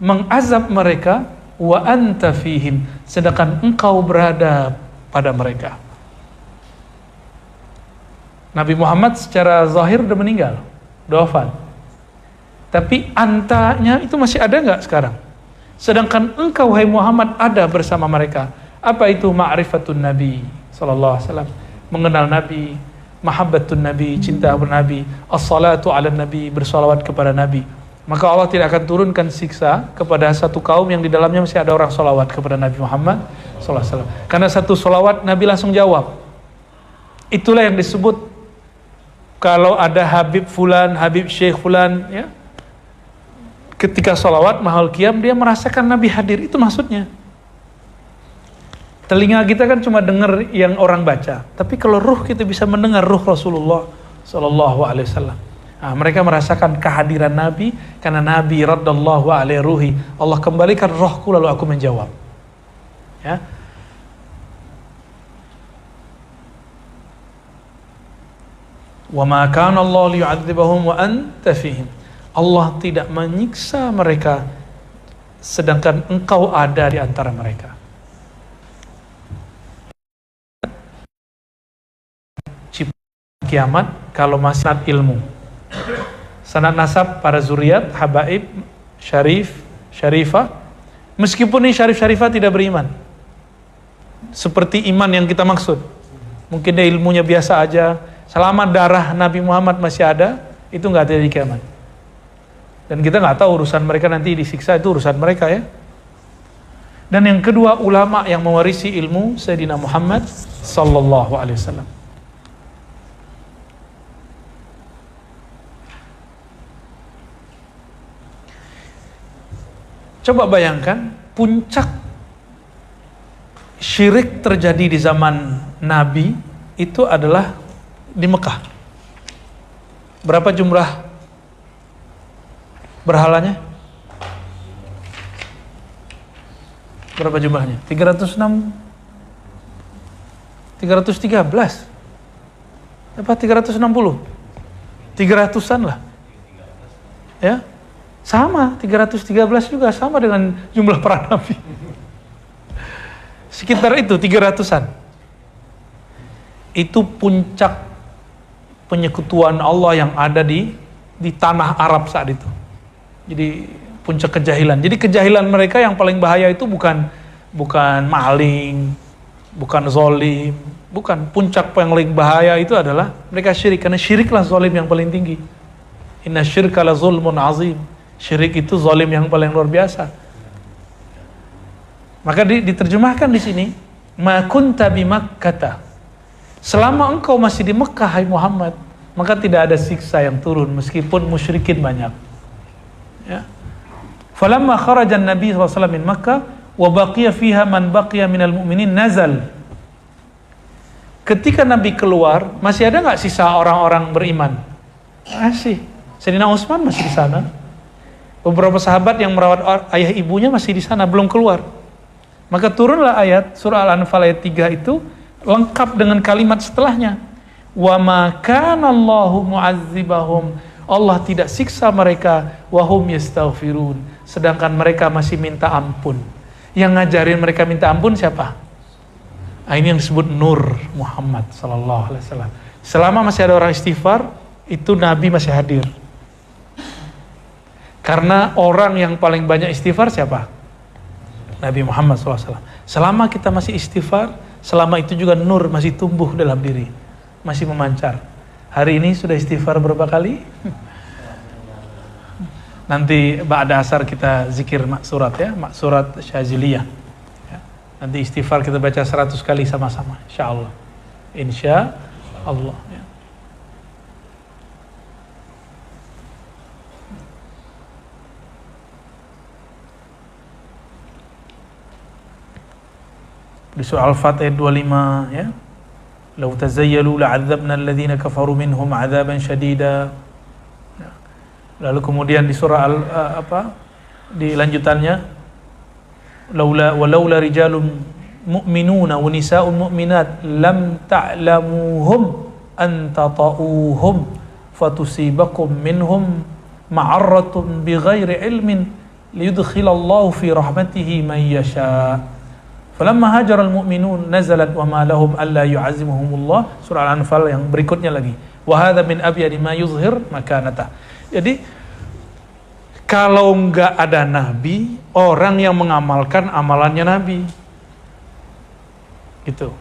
mengazab mereka, wa anta fihim, sedangkan engkau berada pada mereka. Nabi Muhammad secara zahir udah meninggal, udah wafat. Tapi antanya itu masih ada nggak sekarang? Sedangkan engkau, hai Muhammad, ada bersama mereka. Apa itu ma'rifatun Nabi sallallahu alaihi wasallam? Mengenal Nabi, mahabbatun Nabi, cinta kepada Nabi, as-salatu ala Nabi, bersalawat kepada Nabi. Maka Allah tidak akan turunkan siksa kepada satu kaum yang di dalamnya masih ada orang salawat kepada Nabi Muhammad sallallahu alaihi wasallam. Karena satu salawat Nabi langsung jawab. Itulah yang disebut kalau ada Habib Fulan, Habib Syekh Fulan, ya. Ketika salawat mahal qiyam dia merasakan Nabi hadir, itu maksudnya. Telinga kita kan cuma dengar yang orang baca, tapi kalau ruh kita bisa mendengar ruh Rasulullah sallallahu alaihi wasallam. Nah, mereka merasakan kehadiran Nabi karena Nabi raddallahu alaihi ruhi. Allah kembalikan rohku lalu aku menjawab. Ya. Wa ma kana Allah liyu'adzibahum wa anta fihim. Allah tidak menyiksa mereka sedangkan engkau ada di antara mereka. Kiamat kalau masih sanad ilmu, sanad nasab para zuriat, habaib, syarif, syarifah, meskipun ini syarif syarifah tidak beriman seperti iman yang kita maksud, mungkin dia ilmunya biasa aja, selama darah Nabi Muhammad masih ada, itu nggak terjadi kiamat. Dan kita nggak tahu urusan mereka nanti disiksa, itu urusan mereka ya. Dan yang kedua, ulama yang mewarisi ilmu Sayyidina Muhammad sallallahu alaihi wasallam. Coba bayangkan, puncak syirik terjadi di zaman Nabi itu adalah di Mekah. Berapa jumlah berhalanya? Berapa jumlahnya? 313 apa 360? 300-an lah. Ya. Sama, 313 juga sama dengan jumlah para nabi. Sekitar itu 300-an. Itu puncak penyekutuan Allah yang ada di tanah Arab saat itu. Jadi puncak kejahilan. Jadi kejahilan mereka yang paling bahaya itu bukan maling, bukan zolim, bukan. Puncak paling bahaya itu adalah mereka syirik, karena syiriklah zolim yang paling tinggi. Inna syirka la zulmun azim. Syirik itu zolim yang paling luar biasa. Maka diterjemahkan di sini, ma kunta bi Makkah. Selama engkau masih di Mekah, hai Muhammad, maka tidak ada siksa yang turun meskipun musyrikin banyak. Ya. Falamma kharaja an-nabi sallallahu alaihi wasallam min Makkah wa baqiya fiha man baqiya minal mu'minin nazal. Ketika Nabi keluar, masih ada enggak sisa orang-orang beriman? Masih. Sayyidina Utsman masih di sana. Beberapa sahabat yang merawat ayah ibunya masih di sana, belum keluar. Maka turunlah ayat surah Al-Anfal ayat 3 itu lengkap dengan kalimat setelahnya. Wa ma kana Allahu mu'adzibahum. Allah tidak siksa mereka wa hum yastaghfirun, sedangkan mereka masih minta ampun. Yang ngajarin mereka minta ampun siapa? Nah, ini yang disebut Nur Muhammad sallallahu alaihi wasallam. Selama masih ada orang istighfar, itu Nabi masih hadir. Karena orang yang paling banyak istighfar siapa? Nabi Muhammad SAW. Selama kita masih istighfar, selama itu juga nur masih tumbuh dalam diri, masih memancar. Hari ini sudah istighfar berapa kali? Nanti ba'da asar kita zikir maksurat ya, maksurat Syaziliyah. Ya. Nanti istighfar kita baca 100 kali sama-sama, insyaallah. Insyaallah ya. Di surah Al-Fat ayat 25 ya. Lau tazayyalu la'adzabna alladhina kafaru minhum 'adzaban syadida. Lalu kemudian di surah di lanjutannya walaula rijalun mu'minuna wa nisaa'un mu'minat lam ta'lamuhum an tata'uhum fatusibakum minhum ma'arratun bighairi ilmin liyudkhilallahu fi rahmatihi man yasha'. Falamma hajaral mu'minun nazalat wa ma lahum alla yu'azimuhumullah, surah Al-Anfal yang berikutnya lagi. Wa hadza min abyadi ma yuzhir makanatah. Jadi kalau enggak ada nabi, orang yang mengamalkan amalannya nabi. Gitu.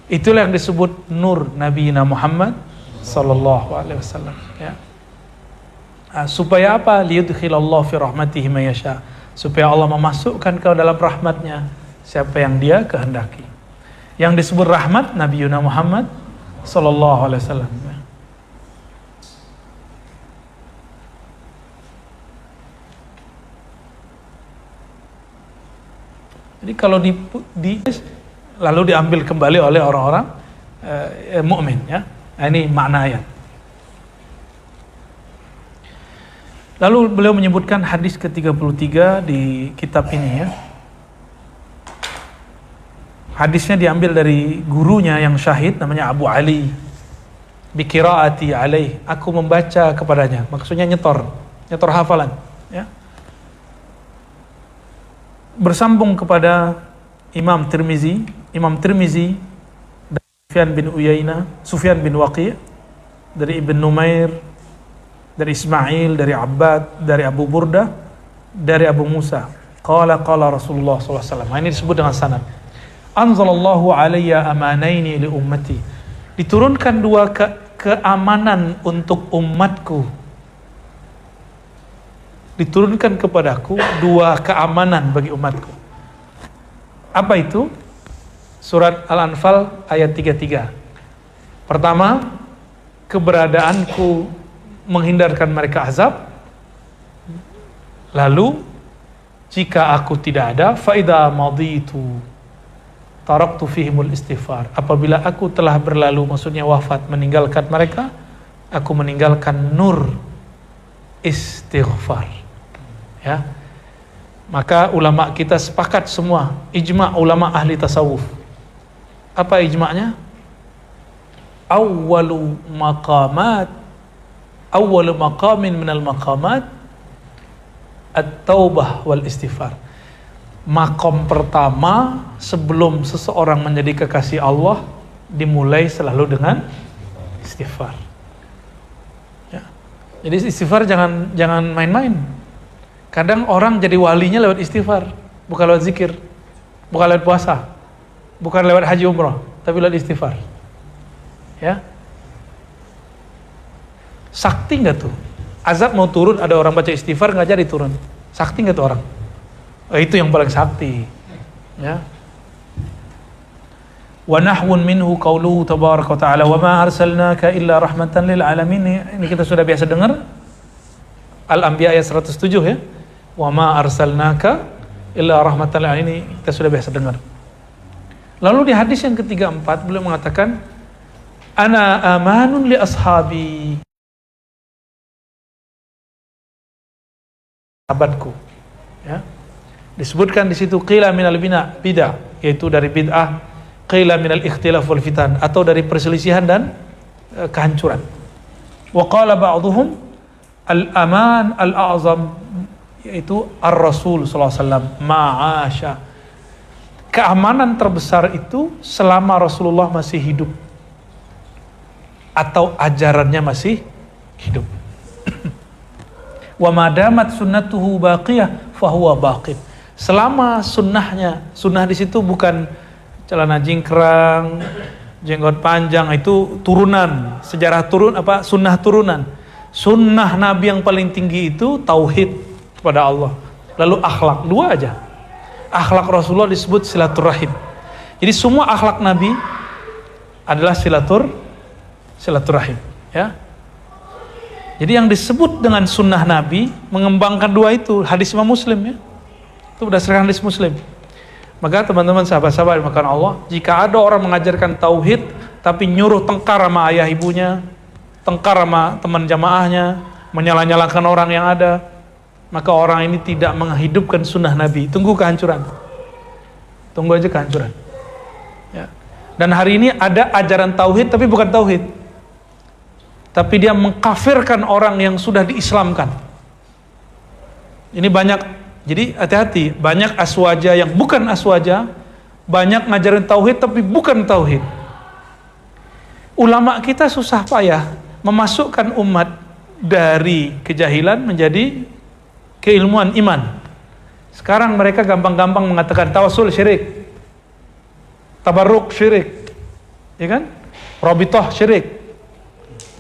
Itulah yang disebut nur Nabi Muhammad sallallahu alaihi wasallam ya. Supaya apa? Liyudkhilallahu fi rahmatihi may yasha. Supaya Allah memasukkan kau dalam rahmatnya siapa yang dia kehendaki. Yang disebut rahmat Nabi Muhammad sallallahu alaihi wasallam. Jadi kalau lalu diambil kembali oleh orang-orang mukmin ya. Nah, ini makna ayat. Lalu beliau menyebutkan hadis ke-33 di kitab ini ya. Hadisnya diambil dari gurunya yang syahid namanya Abu Ali. Bi qiraati alaih, aku membaca kepadanya. Maksudnya nyetor hafalan ya. Bersambung kepada Imam Tirmizi dari Sufyan bin Waqi', dari Ibn Numair, dari Ismail, dari Abbad, dari Abu Burdah, dari Abu Musa. Qala Rasulullah SAW. Ini disebut dengan sanad. Anzalallahu alayya amanaini li ummati. Diturunkan dua keamanan untuk umatku. Diturunkan kepadaku dua keamanan bagi umatku. Apa itu? Surat Al-Anfal ayat 33. Pertama, keberadaanku menghindarkan mereka azab. Lalu, jika aku tidak ada, fa idza maditu taraktu fihimul istighfar. Apabila aku telah berlalu, maksudnya wafat, meninggalkan mereka, aku meninggalkan nur istighfar. Ya, maka ulama kita sepakat semua, ijma' ulama ahli tasawuf. Apa ijma'nya? Awwalu maqamin minal maqamat at-taubah wal istighfar. Makom pertama sebelum seseorang menjadi kekasih Allah dimulai selalu dengan istighfar. Ya. Jadi istighfar jangan main-main. Kadang orang jadi walinya lewat istighfar, bukan lewat zikir, bukan lewat puasa, bukan lewat haji umrah, tapi lewat istighfar. Ya, sakti nggak tuh? Azab mau turun, ada orang baca istighfar nggak jadi turun. Sakti nggak tuh orang? Itu yang paling sakti. Ya. Wa nahwun minhu qauluhu tabaraka wa ta'ala wa ma arsalnaka illa rahmatan lil alamin. Ini kita sudah biasa dengar. Al-Anbiya ayat 107 ya. Wa ma arsalnaka illa rahmatan lil alamin, ini kita sudah biasa dengar. Lalu di hadis yang ke-34 beliau mengatakan ana amanun li ashabi, sahabatku ya. Disebutkan di situ qila minal bid'ah, yaitu dari bid'ah, qila minal ikhtilaf wal fitan, atau dari perselisihan dan kehancuran. Wa qala ba'dhum al-aman al-a'zam, yaitu ar-Rasul sallallahu alaihi wasallam ma'asha. Keamanan terbesar itu selama Rasulullah masih hidup atau ajarannya masih hidup. Wa madamat sunnatuhu baqiyah fahuwa baqin. Selama sunnah di situ bukan celana jingkrang, Jenggot panjang itu turunan, sejarah sunnah turunan. Sunnah Nabi yang paling tinggi itu tauhid kepada Allah. Lalu akhlak, dua aja. Akhlak Rasulullah disebut silaturahim. Jadi semua akhlak Nabi adalah silaturahim, ya. Jadi yang disebut dengan sunnah Nabi mengembangkan dua itu, hadis Imam Muslim, ya. Itu berdasarkan hadis Muslim. Maka teman-teman sahabat-sahabat dimakan Allah, jika ada orang mengajarkan tauhid tapi nyuruh tengkar sama ayah ibunya, tengkar sama teman jamaahnya, menyalah-nyalahkan orang yang ada, maka orang ini tidak menghidupkan sunnah Nabi. Tunggu kehancuran. Tunggu aja kehancuran. Ya. Dan hari ini ada ajaran tauhid tapi bukan tauhid. Tapi dia mengkafirkan orang yang sudah diislamkan. Ini banyak. Jadi hati-hati, banyak aswaja yang bukan aswaja, banyak ngajarin tauhid tapi bukan tauhid. Ulama kita susah payah memasukkan umat dari kejahilan menjadi keilmuan iman. Sekarang mereka gampang-gampang mengatakan tawasul syirik, tabarruk syirik, ya kan? Robitoh syirik,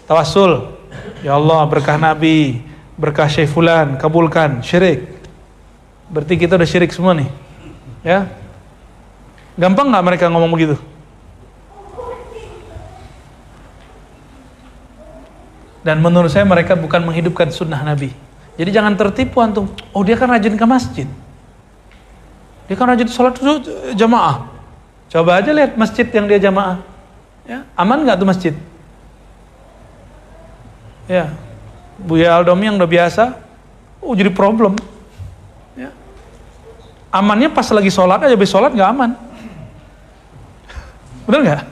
tawasul, ya Allah berkah Nabi, berkah Syekh Fulan, kabulkan, syirik. Berarti kita udah syirik semua nih, ya. Gampang nggak mereka ngomong begitu? Dan menurut saya mereka bukan menghidupkan sunnah Nabi. Jadi jangan tertipu antum. Oh dia kan rajin ke masjid, dia kan rajin sholat jamaah. Coba aja lihat masjid yang dia jamaah, ya. Aman nggak tuh masjid? Ya, Buya Aldomi yang udah biasa, jadi problem. Amannya pas lagi sholat aja, habis sholat nggak aman. Benar nggak?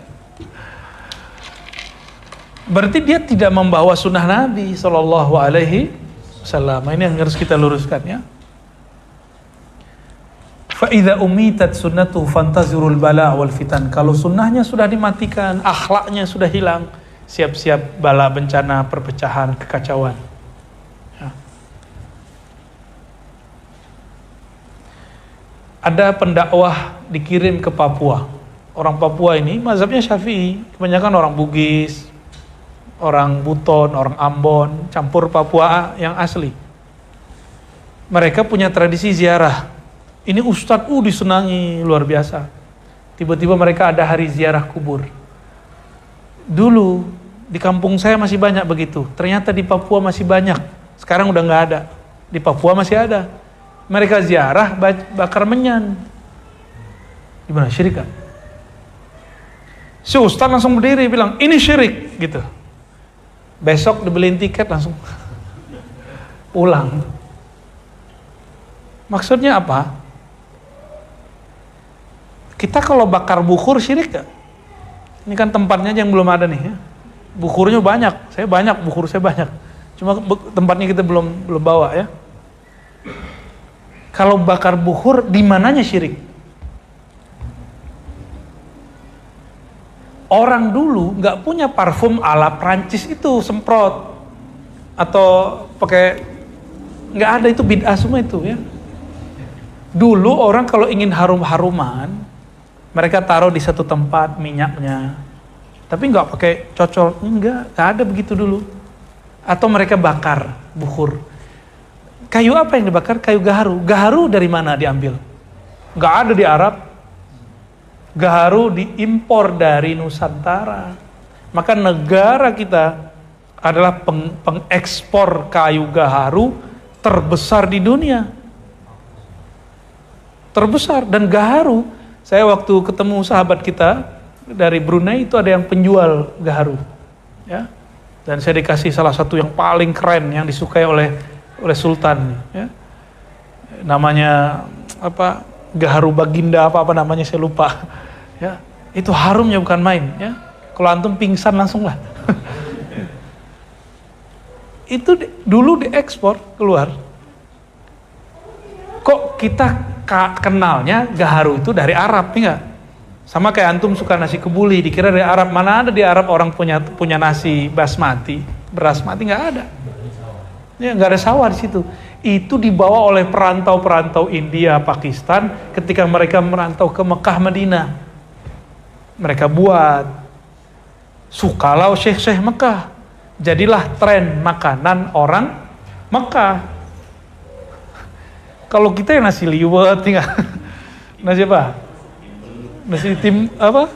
Berarti dia tidak membawa sunnah Nabi Sallallahu Alaihi Wasallam. Ini yang harus kita luruskan, ya. Fa'idha umitat sunnatu fantazirul bala wal fitan. Kalau sunnahnya sudah dimatikan, akhlaknya sudah hilang, siap-siap bala, bencana, perpecahan, kekacauan. Ada pendakwah dikirim ke Papua. Orang Papua ini mazhabnya Syafi'i, kebanyakan orang Bugis, orang Buton, orang Ambon, campur Papua yang asli. Mereka punya tradisi ziarah. Ini ustadz disenangi luar biasa. Tiba-tiba mereka ada hari ziarah kubur. Dulu di kampung saya masih banyak begitu. Ternyata di Papua masih banyak. Sekarang udah nggak ada. Di Papua masih ada. Mereka ziarah bakar menyan. Gimana, syirik kan? Si ustaz langsung berdiri bilang, ini syirik, gitu. Besok dibeliin tiket langsung pulang. Maksudnya apa? Kita kalau bakar bukur syirik gak? Ini kan tempatnya aja yang belum ada nih, ya. Bukurnya banyak, bukur saya banyak. Cuma tempatnya kita belum bawa, ya. Kalau bakar bukur, di mananya syirik? Orang dulu nggak punya parfum ala Prancis itu semprot atau pakai, nggak ada, itu bid'ah semua itu, ya. Dulu orang kalau ingin harum-haruman, mereka taruh di satu tempat minyaknya, tapi nggak pakai cocol, nggak ada begitu dulu. Atau mereka bakar bukur. Kayu apa yang dibakar? Kayu gaharu. Gaharu dari mana diambil? Nggak ada di Arab. Gaharu diimpor dari Nusantara. Maka negara kita adalah pengekspor kayu gaharu terbesar di dunia. Terbesar. Dan gaharu, saya waktu ketemu sahabat kita dari Brunei itu ada yang penjual gaharu, ya. Dan saya dikasih salah satu yang paling keren yang disukai oleh Sultan, ya. Namanya apa? Gaharu Baginda apa namanya saya lupa. Ya, itu harumnya bukan main, ya. Kalau antum pingsan langsung lah. Itu dulu diekspor keluar. Kok kita kenalnya gaharu itu dari Arab, enggak? Sama kayak antum suka nasi kebuli, dikira dari Arab. Mana ada di Arab orang punya nasi basmati, beras mati, nggak ada. Ya, nggak ada sawah di situ. Itu dibawa oleh perantau-perantau India, Pakistan ketika mereka merantau ke Mekah, Madinah. Mereka buat, Sukalau syekh-syekh Mekah. Jadilah tren makanan orang Mekah. Kalau kita yang nasi liwet, tinggal nasi apa? Nasi tim apa?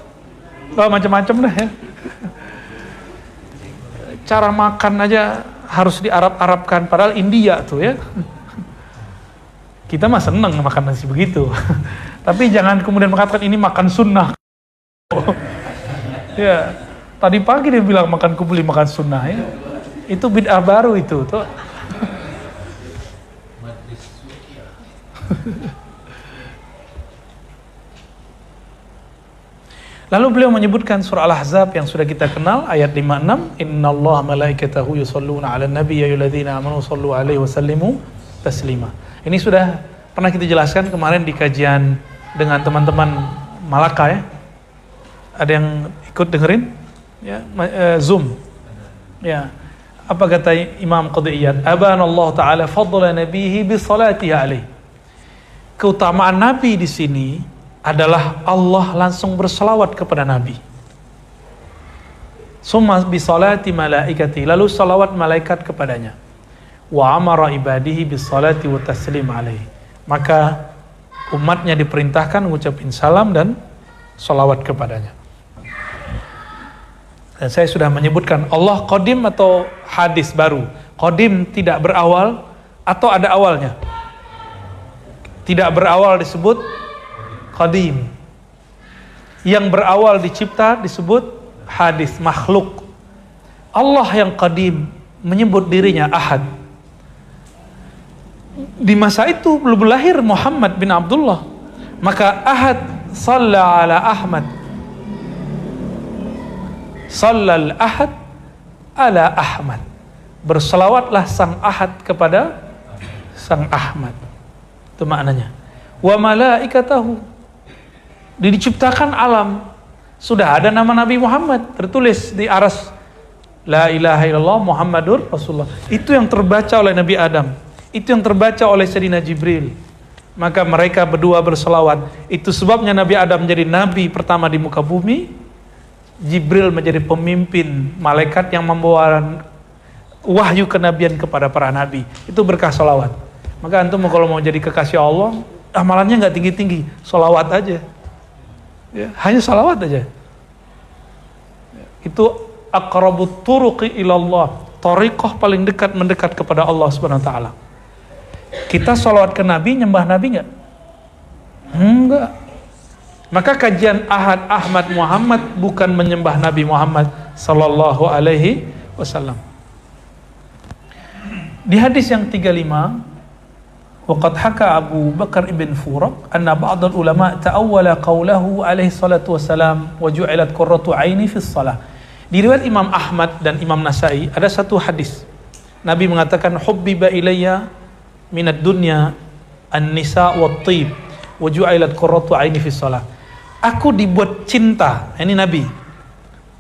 Oh, macam-macam dah ya. Cara makan aja harus diarab-arabkan, padahal India tuh ya. Kita mah seneng makan nasi begitu. Tapi jangan kemudian mengatakan ini makan sunnah. Ya, tadi pagi dia bilang makan kubli makan sunnah ya. Itu bid'ah baru itu tuh. Lalu beliau menyebutkan surah Al-Ahzab yang sudah kita kenal ayat 56, innallaha malaikatahu yusholluna 'alan nabi ya ayyuhalladzina amanu shallu 'alaihi wa sallimu taslima. Ini sudah pernah kita jelaskan kemarin di kajian dengan teman-teman Malaka ya. Ada yang ikut dengerin? Ya, Zoom. Ya. Apa kata Imam Qudiyat? Abanallahu taala fadla nabihi bi salatihi alaihi. Keutamaan nabi di sini adalah Allah langsung berselawat kepada Nabi. Summa bi salati malaikati, lalu salawat malaikat kepadanya. Wa amara ibadihi bis salati wa taslim alaihi. Maka umatnya diperintahkan mengucapkan salam dan salawat kepadanya. Dan saya sudah menyebutkan Allah qadim atau hadis baru. Qadim tidak berawal atau ada awalnya. Tidak berawal disebut qadim. Yang berawal dicipta disebut hadis, makhluk. Allah yang qadim menyebut dirinya ahad. Di masa itu belum lahir Muhammad bin Abdullah. Maka ahad shalla ala Ahmad. Shallal ahad ala Ahmad. Berselawatlah sang ahad kepada sang Ahmad. Itu maknanya. Wa malaikatahu, diciptakan alam, sudah ada nama Nabi Muhammad tertulis di aras, la ilaha illallah Muhammadur Rasulullah. Itu yang terbaca oleh Nabi Adam, itu yang terbaca oleh Sayyidina Jibril. Maka mereka berdua berselawat. Itu sebabnya Nabi Adam menjadi nabi pertama di muka bumi. Jibril menjadi pemimpin malaikat yang membawa wahyu kenabian kepada para nabi. Itu berkah selawat. Maka antum kalau mau jadi kekasih Allah, amalannya nggak tinggi-tinggi, selawat aja. Ya, hanya salawat aja. Itu aqrabut turuqi ilallah, thariqah paling dekat mendekat kepada Allah Subhanahu wa taala. Kita salawat ke Nabi, nyembah Nabi enggak? Enggak. Maka kajian Ahad Ahmad Muhammad bukan menyembah Nabi Muhammad sallallahu alaihi wasallam. Di hadis yang 35, waqad haka Abu Bakar ibn Furaq anna ba'd ulama ta'awwala qawlahu alaihi salatu wassalam wa ju'ilat qurratu aini fi shalah. Di riwayat Imam Ahmad dan Imam Nasai ada satu hadis. Nabi mengatakan hubbiba ilayya minad dunya an-nisa wat-thib wa ju'ilat qurratu aini fi shalah. Aku dibuat cinta, ini Nabi.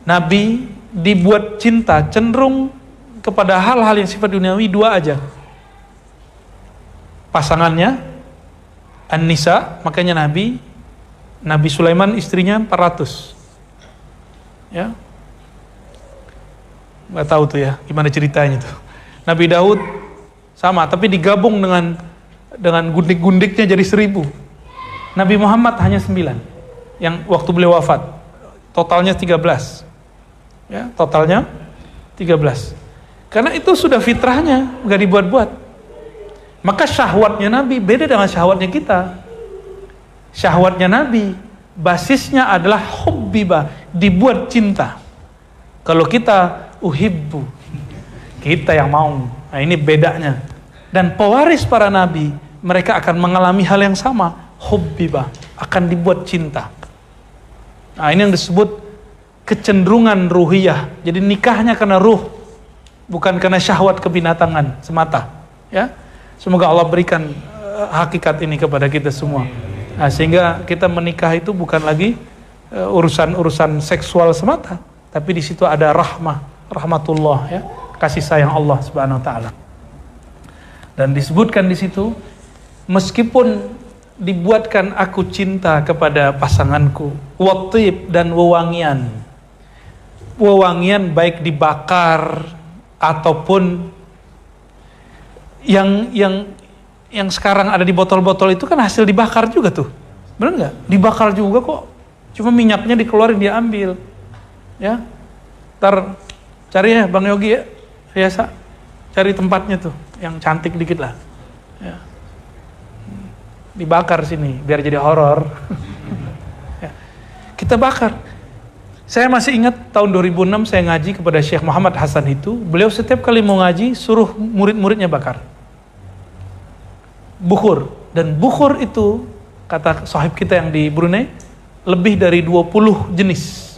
Nabi dibuat cinta cenderung kepada hal-hal yang sifat duniawi dua aja. Pasangannya An-Nisa, makanya Nabi Sulaiman istrinya 400. Ya. Enggak tahu tuh ya gimana ceritanya tuh. Nabi Daud sama tapi digabung dengan gundik-gundiknya jadi 1000. Nabi Muhammad hanya 9 yang waktu beliau wafat. Totalnya 13. Ya, totalnya 13. Karena itu sudah fitrahnya, enggak dibuat-buat. Maka syahwatnya Nabi beda dengan syahwatnya kita. Syahwatnya Nabi basisnya adalah hubbiba, dibuat cinta. Kalau kita uhibbu, kita yang mau. Nah, ini bedanya. Dan pewaris para nabi, mereka akan mengalami hal yang sama, hubbiba, akan dibuat cinta. Nah, ini yang disebut kecenderungan ruhiyah. Jadi nikahnya karena ruh, bukan karena syahwat kebinatangan semata. Ya. Semoga Allah berikan hakikat ini kepada kita semua. Nah, sehingga kita menikah itu bukan lagi urusan seksual semata, tapi di situ ada rahmatullah, ya, kasih sayang Allah Subhanahu wa taala. Dan disebutkan di situ, meskipun dibuatkan aku cinta kepada pasanganku, wattib dan wewangian. wewangian baik dibakar ataupun yang sekarang ada di botol-botol itu kan hasil dibakar juga tuh. Benar nggak? Dibakar juga kok. Cuma minyaknya dikeluarin dia ambil. Ya. Ntar cari ya Bang Yogi ya. Biasa. Cari tempatnya tuh yang cantik dikit lah. Ya. Dibakar sini biar jadi horor. Ya. Kita bakar. Saya masih ingat tahun 2006 saya ngaji kepada Syekh Muhammad Hasan itu. Beliau setiap kali mau ngaji suruh murid-muridnya bakar. Bukhur. Dan bukhur itu kata sahib kita yang di Brunei lebih dari 20 jenis.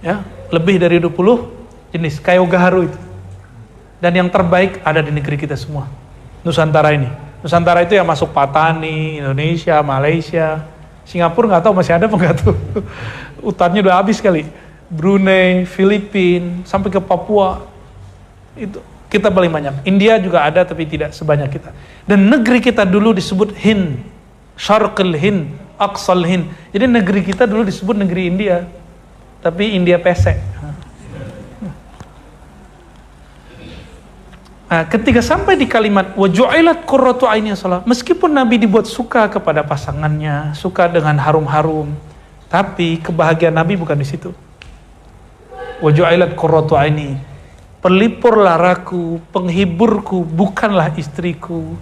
Ya, lebih dari 20 jenis kayu gaharu itu. Dan yang terbaik ada di negeri kita semua. Nusantara ini. Nusantara itu yang masuk Patani, Indonesia, Malaysia, Singapura nggak tahu masih ada apa nggak tuh. Hutannya udah habis kali. Brunei, Filipina, sampai ke Papua. Itu kita paling banyak. India juga ada tapi tidak sebanyak kita. Dan negeri kita dulu disebut Hind, Syarqil Hind, Aqsal Hind. Jadi negeri kita dulu disebut negeri India. Tapi India pesek. Nah, ketika sampai di kalimat waju'ilat qurratu aini shalah, meskipun Nabi dibuat suka kepada pasangannya, suka dengan harum-harum, tapi kebahagiaan Nabi bukan di situ. Waju'ilat qurratu aini, pelipur laraku, penghiburku bukanlah istriku,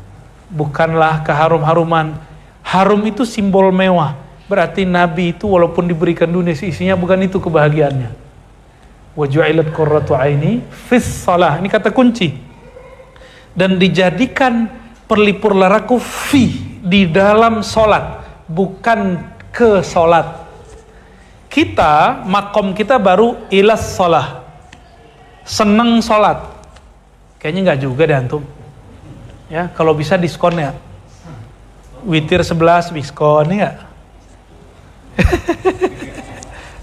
bukanlah keharum-haruman. Harum itu simbol mewah. Berarti Nabi itu walaupun diberikan dunia seisinya bukan itu kebahagiaannya. Waju'ilat qurratu aini fis shalah. Ini kata kunci. Dan dijadikan perlipur laraku di dalam solat, bukan ke solat. Kita, makom kita baru ilas solah, seneng solat. Kayaknya nggak juga deh antum. Ya, kalau bisa diskon ya. Witir 11 diskon ya.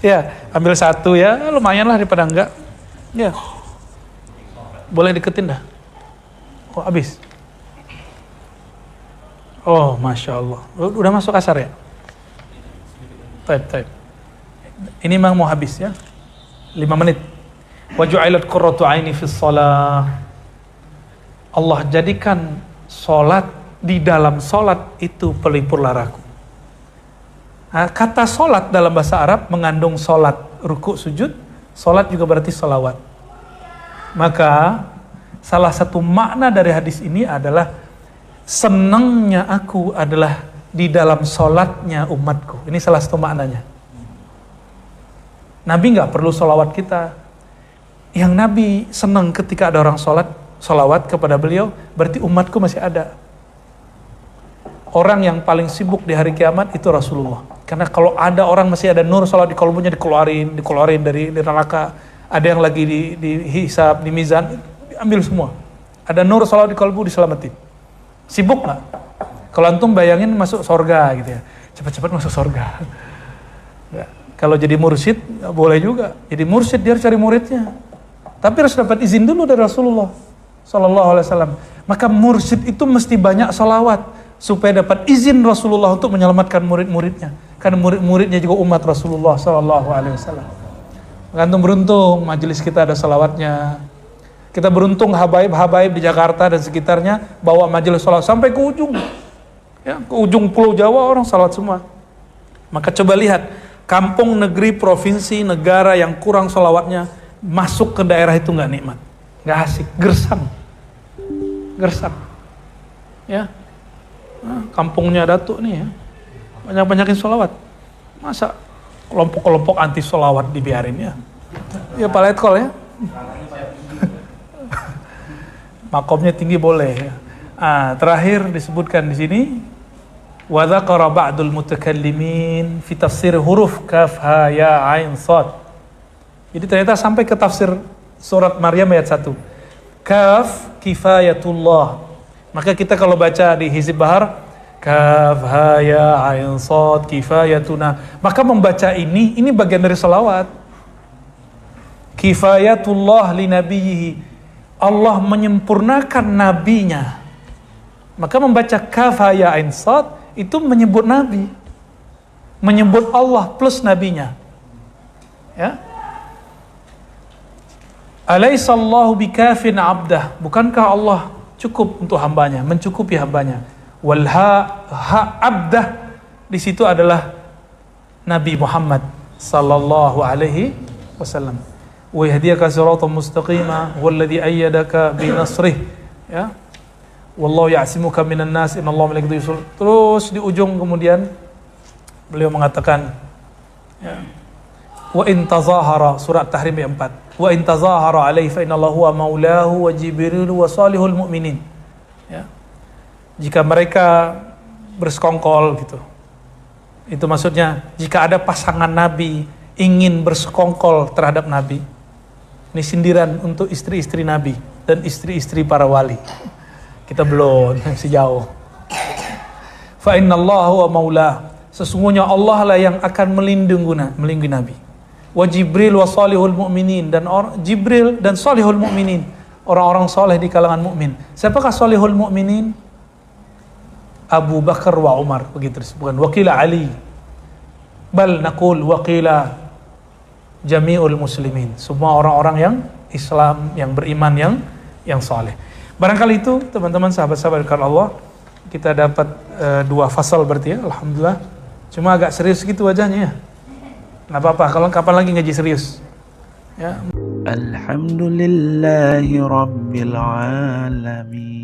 Ya, ambil satu ya, lumayan lah daripada enggak. Ya, boleh deketin dah. Oh, habis. Oh, Masya Allah. Udah masuk asar ya? Taib. Ini memang mau habis ya. 5 menit. Waju'ilat qurratu aini fis shalah. Allah jadikan solat, di dalam solat itu pelipur laraku. Nah, kata solat dalam bahasa Arab mengandung solat, ruku, sujud. Solat juga berarti solawat. Maka salah satu makna dari hadis ini adalah senangnya aku adalah di dalam solatnya umatku. Ini salah satu maknanya. Nabi nggak perlu solawat kita. Yang Nabi senang ketika ada orang solawat kepada beliau, berarti umatku masih ada. Orang yang paling sibuk di hari kiamat itu Rasulullah. Karena kalau ada orang masih ada nur solawat di kalbunya dikeluarin dari neraka. Ada yang lagi dihisab, di mizan, ambil semua. Ada nur salawat di kalbu diselamatin. Sibuk nggak? Kalau antum bayangin masuk sorga gitu ya, cepat-cepat masuk sorga. Ya. Kalau jadi mursyid boleh juga. Jadi mursyid dia harus cari muridnya. Tapi harus dapat izin dulu dari Rasulullah Sallallahu Alaihi Wasallam. Maka mursyid itu mesti banyak salawat supaya dapat izin Rasulullah untuk menyelamatkan murid-muridnya. Karena murid-muridnya juga umat Rasulullah Sallallahu Alaihi Wasallam. Maka antum beruntung majelis kita ada salawatnya. Kita beruntung habaib di Jakarta dan sekitarnya bawa majelis salat sampai ke ujung. Ya, ke ujung Pulau Jawa orang salat semua. Maka coba lihat, kampung, negeri, provinsi, negara yang kurang salawatnya, masuk ke daerah itu nggak nikmat. Nggak asik, gersang. Ya. Nah, kampungnya Datuk nih ya. Banyak-banyakin salawat. Masa kelompok-kelompok anti salawat dibiarin ya? Ya Pak Letkol ya. Makomnya tinggi boleh. Terakhir disebutkan di sini wa dzakara ba'dul mutakallimin fi tafsir huruf kaf ha ya ain shad. Jadi ternyata sampai ke tafsir surat Maryam ayat 1. Kaf kifayatullah. Maka kita kalau baca di Hizib Bahar kaf ha ya ain shad kifayatuna, maka membaca ini bagian dari selawat. Kifayatullah li nabiyhi, Allah menyempurnakan nabinya. Maka membaca kaf ha ya ain shad itu menyebut nabi, menyebut Allah plus nabinya. Ya. Alaisallahu bikafin abdah. Bukankah Allah cukup untuk hambanya, mencukupi hambanya? Wal ha abdah di situ adalah Nabi Muhammad sallallahu alaihi wasallam. Wa yahdiyaka siratan mustaqima walladzi ayyadaka bi nasrih. Ya. Wallahu ya'simuka minan nas innallaha malaikatahu yusallu. Terus di ujung kemudian beliau mengatakan, ya, wa in tazahara, surat Tahrim ayat 4. Wa in tazahara alaihi fa innallaha huwa maulahu wa jibril wa salihul mu'minin. Ya. Jika mereka bersekongkol gitu. Itu maksudnya jika ada pasangan Nabi ingin bersekongkol terhadap Nabi. Ini sindiran untuk istri-istri Nabi dan istri-istri para wali. Kita belum, masih jauh. Fa innallaha huwa maulah. Sesungguhnya Allah lah yang akan melindungi Nabi. Wa Jibril wa salihul mu'minin, dan Jibril dan salihul mu'minin, orang-orang soleh di kalangan mukmin. Siapakah salihul mu'minin? Abu Bakar wa Umar, begitu disebutkan. Wakila Ali. Bal naqul wakila jami'ul muslimin. Semua orang-orang yang Islam, yang beriman, yang saleh. Barangkali itu teman-teman sahabat-sahabat Allah, kita dapat 2 fasal berarti ya, alhamdulillah. Cuma agak serius gitu wajahnya ya. Nggak apa-apa, kalau kapan lagi ngaji serius. Ya. Alhamdulillahi Rabbil Alamin.